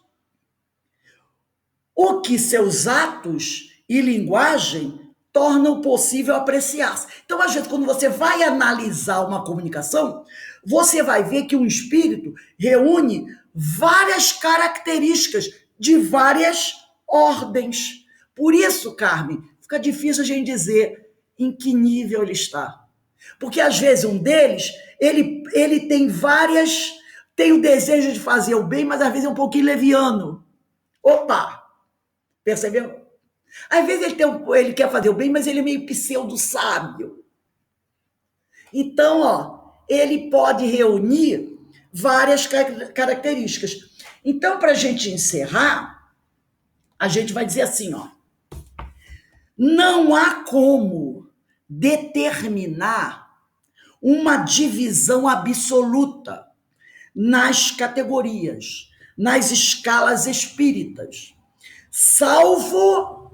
O que seus atos e linguagem tornam possível apreciar-se. Então, às vezes, quando você vai analisar uma comunicação, você vai ver que um espírito reúne várias características de várias ordens. Por isso, Carmen, fica difícil a gente dizer em que nível ele está. Porque, às vezes, um deles, ele tem tem o desejo de fazer o bem, mas, às vezes, é um pouquinho leviano. Opa! Percebeu? Às vezes ele quer fazer o bem, mas ele é meio pseudo-sábio. Então, ele pode reunir várias características. Então, para a gente encerrar, a gente vai dizer assim, não há como determinar uma divisão absoluta nas categorias, nas escalas espíritas, salvo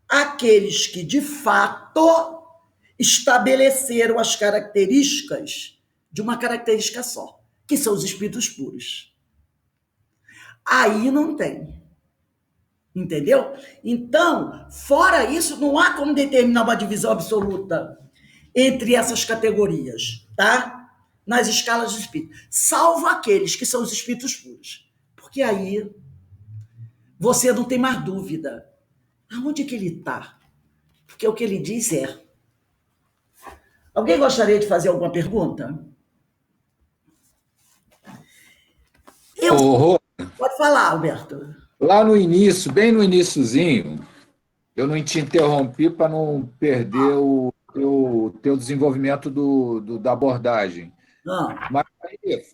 aqueles que, de fato, estabeleceram as características de uma característica só, que são os espíritos puros. Aí não tem. Entendeu? Então, fora isso, não há como determinar uma divisão absoluta entre essas categorias, tá? Nas escalas de espírito. Salvo aqueles que são os espíritos puros. Porque aí você não tem mais dúvida. Aonde que ele está? Porque o que ele diz é... Alguém gostaria de fazer alguma pergunta? Pode falar, Alberto. Lá no início, bem no iniciozinho, eu não te interrompi para não perder o teu desenvolvimento da abordagem. Mas aí,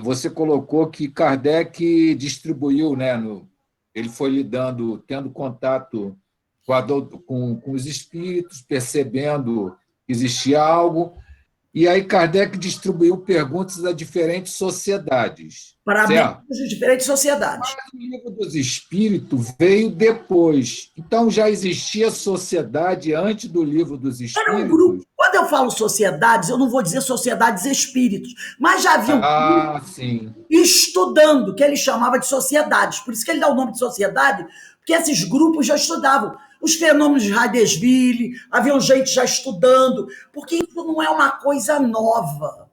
você colocou que Kardec distribuiu, né? Ele foi tendo contato com os espíritos, percebendo que existia algo, E aí Kardec distribuiu perguntas a diferentes sociedades, Para certo? membros de diferentes sociedades. O Livro dos Espíritos veio depois. Então, já existia sociedade antes do Livro dos Era um grupo. Espíritos? Quando eu falo sociedades, eu não vou dizer sociedades espíritos, mas já havia um grupo Sim. estudando, que ele chamava de sociedades. Por isso que ele dá o nome de sociedade, porque esses grupos já estudavam os fenômenos de Hydesville, havia gente já estudando, porque isso não é uma coisa nova.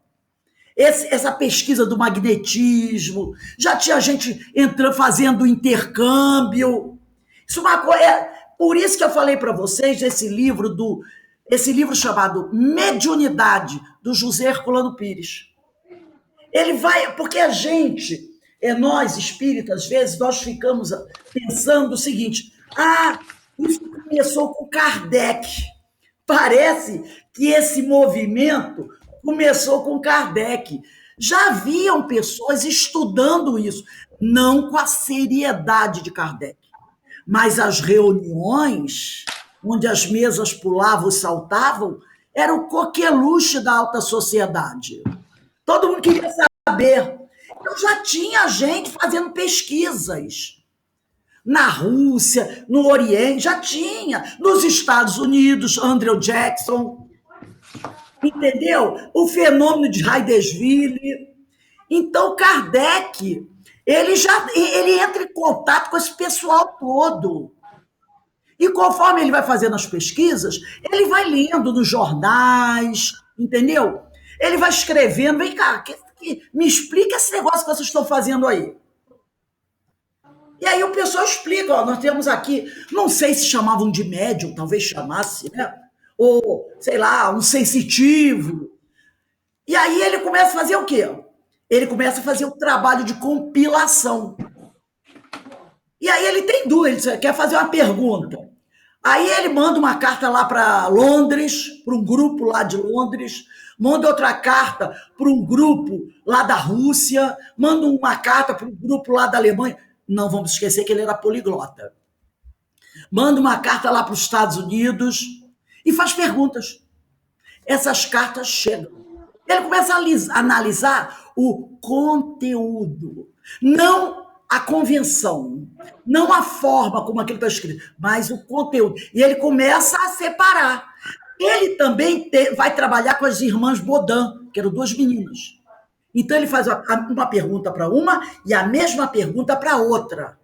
Essa pesquisa do magnetismo, já tinha gente entrando, fazendo intercâmbio. Isso é uma coisa. Por isso que eu falei para vocês desse livro, esse livro chamado Mediunidade, do José Herculano Pires. Ele vai, porque a gente, nós espíritas, às vezes, nós ficamos pensando o seguinte: isso começou com Kardec. Parece que esse movimento começou com Kardec. Já haviam pessoas estudando isso, não com a seriedade de Kardec, mas as reuniões, onde as mesas pulavam e saltavam, era o coqueluche da alta sociedade. Todo mundo queria saber. Então já tinha gente fazendo pesquisas. Na Rússia, no Oriente, já tinha. Nos Estados Unidos, Andrew Jackson. Entendeu? O fenômeno de Hydesville. Então, Kardec, ele entra em contato com esse pessoal todo. E conforme ele vai fazendo as pesquisas, ele vai lendo nos jornais, entendeu? Ele vai escrevendo, vem cá, me explica esse negócio que vocês estão fazendo aí. E aí o pessoal explica, ó, nós temos aqui, não sei se chamavam de médium, talvez chamasse, né? Ou, sei lá, um sensitivo. E aí ele começa a fazer o quê? Ele começa a fazer o trabalho de compilação. E aí ele tem dúvida, ele quer fazer uma pergunta. Aí ele manda uma carta lá para Londres, para um grupo lá de Londres, manda outra carta para um grupo lá da Rússia, manda uma carta para um grupo lá da Alemanha. Não vamos esquecer que ele era poliglota. Manda uma carta lá para os Estados Unidos e faz perguntas. Essas cartas chegam. Ele começa a analisar o conteúdo, não a convenção, não a forma como aquilo está escrito, mas o conteúdo. E ele começa a separar. Ele também vai trabalhar com as irmãs Baudin, que eram duas meninas. Então ele faz uma pergunta para uma e a mesma pergunta para outra.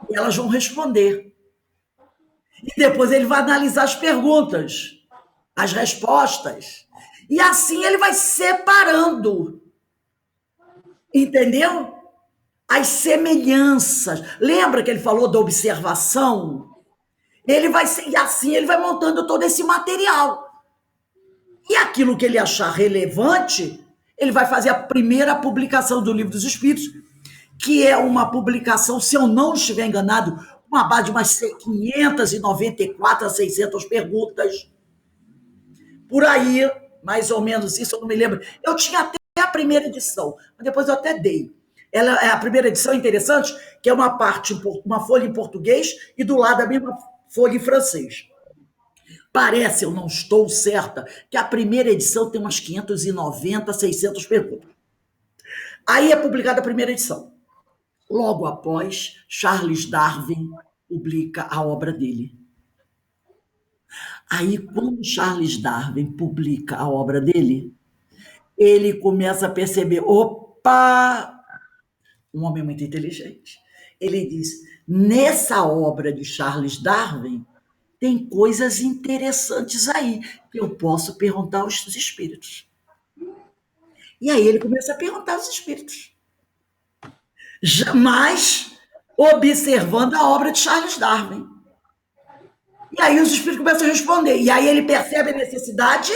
E elas vão responder. E depois ele vai analisar as perguntas, as respostas. E assim ele vai separando. Entendeu? As semelhanças. Lembra que ele falou da observação? E assim ele vai montando todo esse material. E aquilo que ele achar relevante, ele vai fazer a primeira publicação do Livro dos Espíritos, que é uma publicação, se eu não estiver enganado, uma base de umas 594 a 600 perguntas. Por aí, mais ou menos isso, eu não me lembro. Eu tinha até a primeira edição, mas depois eu até dei. A primeira edição é interessante, que é uma folha em português e do lado a mesma folha em francês. Parece, eu não estou certa, que a primeira edição tem umas 590, 600 perguntas. Aí é publicada a primeira edição. Logo após, Charles Darwin publica a obra dele. Aí, quando Charles Darwin publica a obra dele, ele começa a perceber, opa, um homem muito inteligente. Ele diz, nessa obra de Charles Darwin, tem coisas interessantes aí que eu posso perguntar aos espíritos. E aí ele começa a perguntar aos espíritos. Jamais observando a obra de Charles Darwin. E aí os espíritos começam a responder. E aí ele percebe a necessidade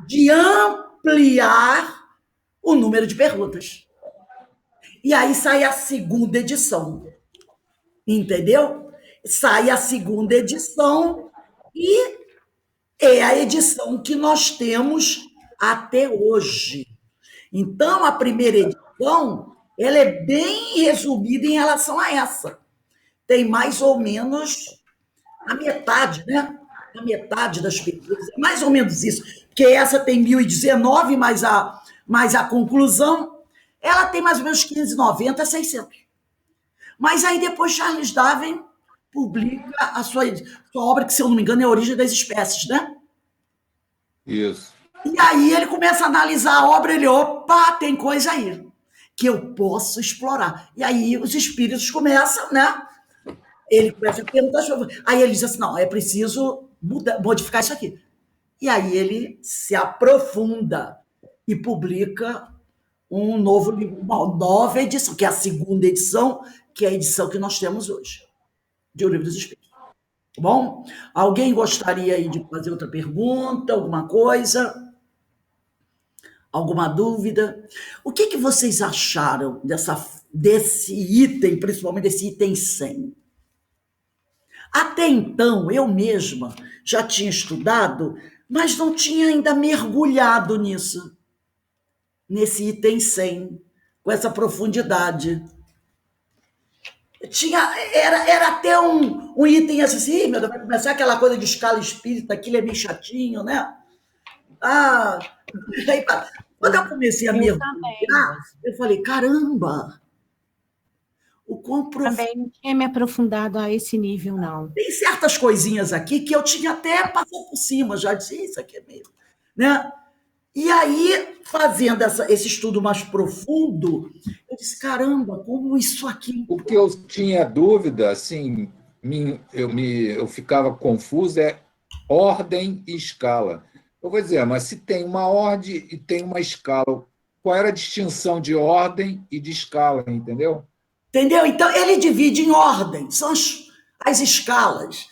de ampliar o número de perguntas. E aí sai a segunda edição. Entendeu? Sai a segunda edição e é a edição que nós temos até hoje. Então, a primeira edição, ela é bem resumida em relação a essa. Tem mais ou menos a metade, né? A metade das perguntas. É mais ou menos isso. que essa tem 1019, mais a conclusão, ela tem mais ou menos 590 a 600. Mas aí depois Charles Darwin publica a sua obra, que, se eu não me engano, é A Origem das Espécies, né? Isso. E aí ele começa a analisar a obra, ele, opa, tem coisa aí que eu posso explorar. E aí os espíritos começam, né? Ele começa a perguntar, aí ele diz assim, não, é preciso modificar isso aqui. E aí ele se aprofunda e publica um novo livro, uma nova edição, que é a segunda edição, que é a edição que nós temos hoje, de O Livro dos Espíritos. Tá bom? Alguém gostaria aí de fazer outra pergunta, alguma coisa? Alguma dúvida? O que vocês acharam desse item, principalmente desse item 100? Até então, eu mesma já tinha estudado, mas não tinha ainda mergulhado nisso, nesse item 100, com essa profundidade. Era até um item assim, meu Deus, vai começar aquela coisa de escala espírita, aquilo é meio chatinho, né? Aí, quando eu comecei a mergulhar, eu falei, caramba, o quão profundo. Também não tinha me aprofundado a esse nível, não. Tem certas coisinhas aqui que eu tinha até passado por cima, já disse, isso aqui é meio, né? E aí, fazendo esse estudo mais profundo, eu disse, caramba, como isso aqui... O que eu tinha dúvida, assim, eu ficava confuso, é ordem e escala. Eu vou dizer, mas se tem uma ordem e tem uma escala, qual era a distinção de ordem e de escala, entendeu? Entendeu? Então, ele divide em ordem, são as escalas,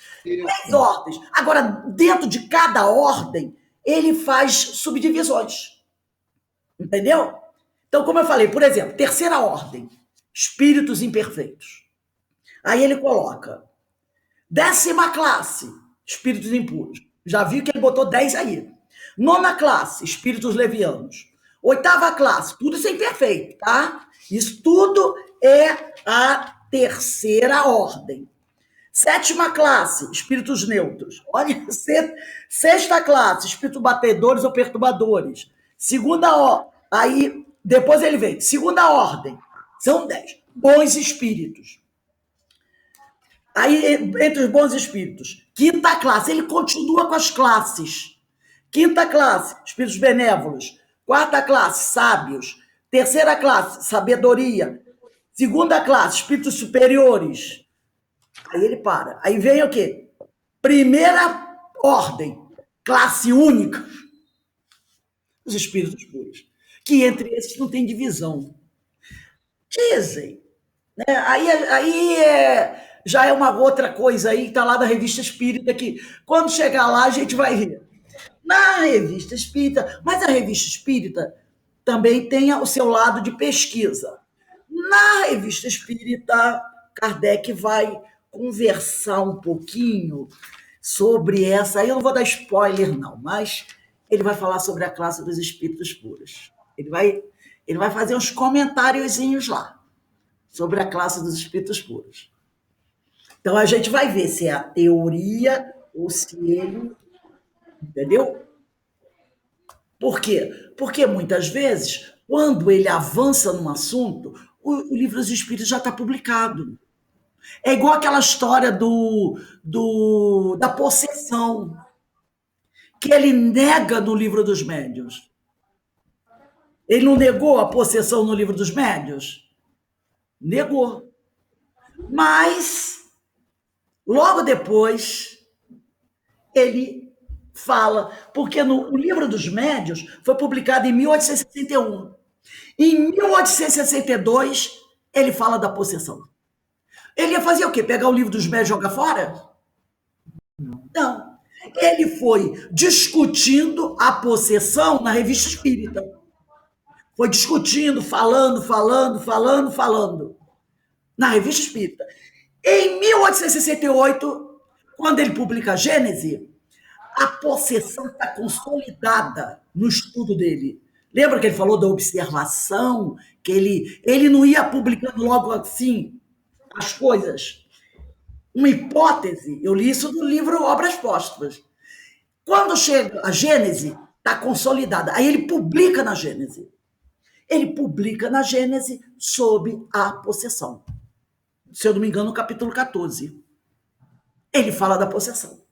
as ordens. Agora, dentro de cada ordem, ele faz subdivisões. Entendeu? Então, como eu falei, por exemplo, terceira ordem, espíritos imperfeitos. Aí ele coloca 10ª classe, espíritos impuros. Já viu que ele botou 10 aí. 9ª classe, espíritos levianos. 8ª classe, tudo isso é imperfeito, tá? Isso tudo é a terceira ordem. 7ª classe, espíritos neutros. Olha, 6ª classe, espíritos batedores ou perturbadores. Segunda ordem. Aí, depois ele vem. Segunda ordem. São 10. Bons espíritos. Aí, entre os bons espíritos. 5ª classe. Ele continua com as classes. 5ª classe, espíritos benévolos. 4ª classe, sábios. 3ª classe, sabedoria. 2ª classe, espíritos superiores. Aí ele para. Aí vem o quê? Primeira ordem, classe única, os espíritos puros, que entre esses não tem divisão. Dizem. Né? Aí já é uma outra coisa aí, que está lá da Revista Espírita, que quando chegar lá a gente vai ver. Na Revista Espírita, mas a Revista Espírita também tem o seu lado de pesquisa. Na Revista Espírita, Kardec vai conversar um pouquinho sobre essa. Aí eu não vou dar spoiler, não, mas ele vai falar sobre a classe dos espíritos puros. Ele vai fazer uns comentáriozinhos lá sobre a classe dos espíritos puros. Então a gente vai ver se é a teoria ou se ele. Entendeu? Por quê? Porque muitas vezes, quando ele avança num assunto, o livro dos espíritos já está publicado. É igual aquela história da possessão, que ele nega no Livro dos Médiuns. Ele não negou a possessão no Livro dos Médiuns? Negou. Mas, logo depois, ele fala, porque o Livro dos Médiuns foi publicado em 1861. Em 1862, ele fala da possessão. Ele ia fazer o quê? Pegar o Livro dos Médiuns e jogar fora? Não. Ele foi discutindo a possessão na Revista Espírita. Foi discutindo, falando. Na Revista Espírita. Em 1868, quando ele publica a Gênese, a possessão está consolidada no estudo dele. Lembra que ele falou da observação? Que ele não ia publicando logo assim as coisas. Uma hipótese, eu li isso no livro Obras Póstumas. Quando chega a Gênese, está consolidada. Aí ele publica na Gênese. Ele publica na Gênese sobre a possessão. Se eu não me engano, no capítulo 14. Ele fala da possessão.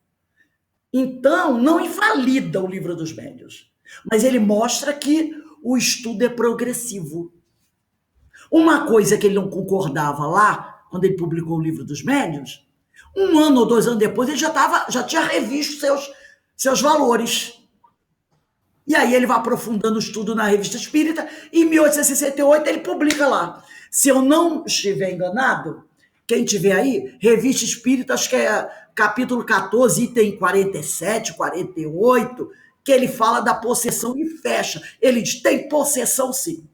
Então, não invalida o Livro dos Médiuns, mas ele mostra que o estudo é progressivo. Uma coisa que ele não concordava lá, quando ele publicou o Livro dos Médiuns, 1 ano ou 2 anos depois, ele já tinha revisto seus valores. E aí ele vai aprofundando o estudo na Revista Espírita, e em 1868 ele publica lá. Se eu não estiver enganado, quem tiver aí, Revista Espírita, acho que é capítulo 14, item 47, 48, que ele fala da possessão e fecha. Ele diz, tem possessão sim.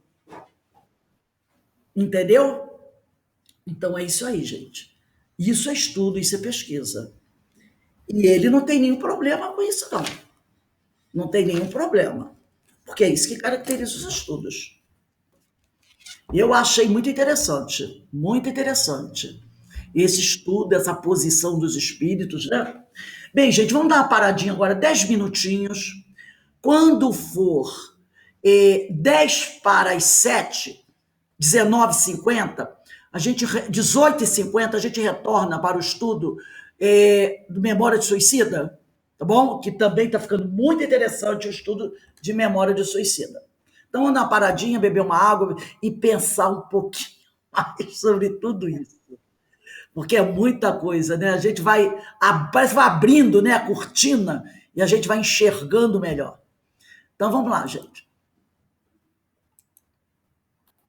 Entendeu? Então é isso aí, gente. Isso é estudo, isso é pesquisa. E ele não tem nenhum problema com isso, não. Não tem nenhum problema. Porque é isso que caracteriza os estudos. Eu achei muito interessante esse estudo, essa posição dos espíritos, né? Bem, gente, vamos dar uma paradinha agora, 10 minutinhos. Quando for 10 para as 7, 19h50, 18h50, a gente retorna para o estudo do Memória de Suicida, tá bom? Que também está ficando muito interessante o estudo de Memória de Suicida. Então, vamos dar uma paradinha, beber uma água e pensar um pouquinho mais sobre tudo isso. Porque é muita coisa, né? A gente parece que vai abrindo, né, a cortina e a gente vai enxergando melhor. Então, vamos lá, gente.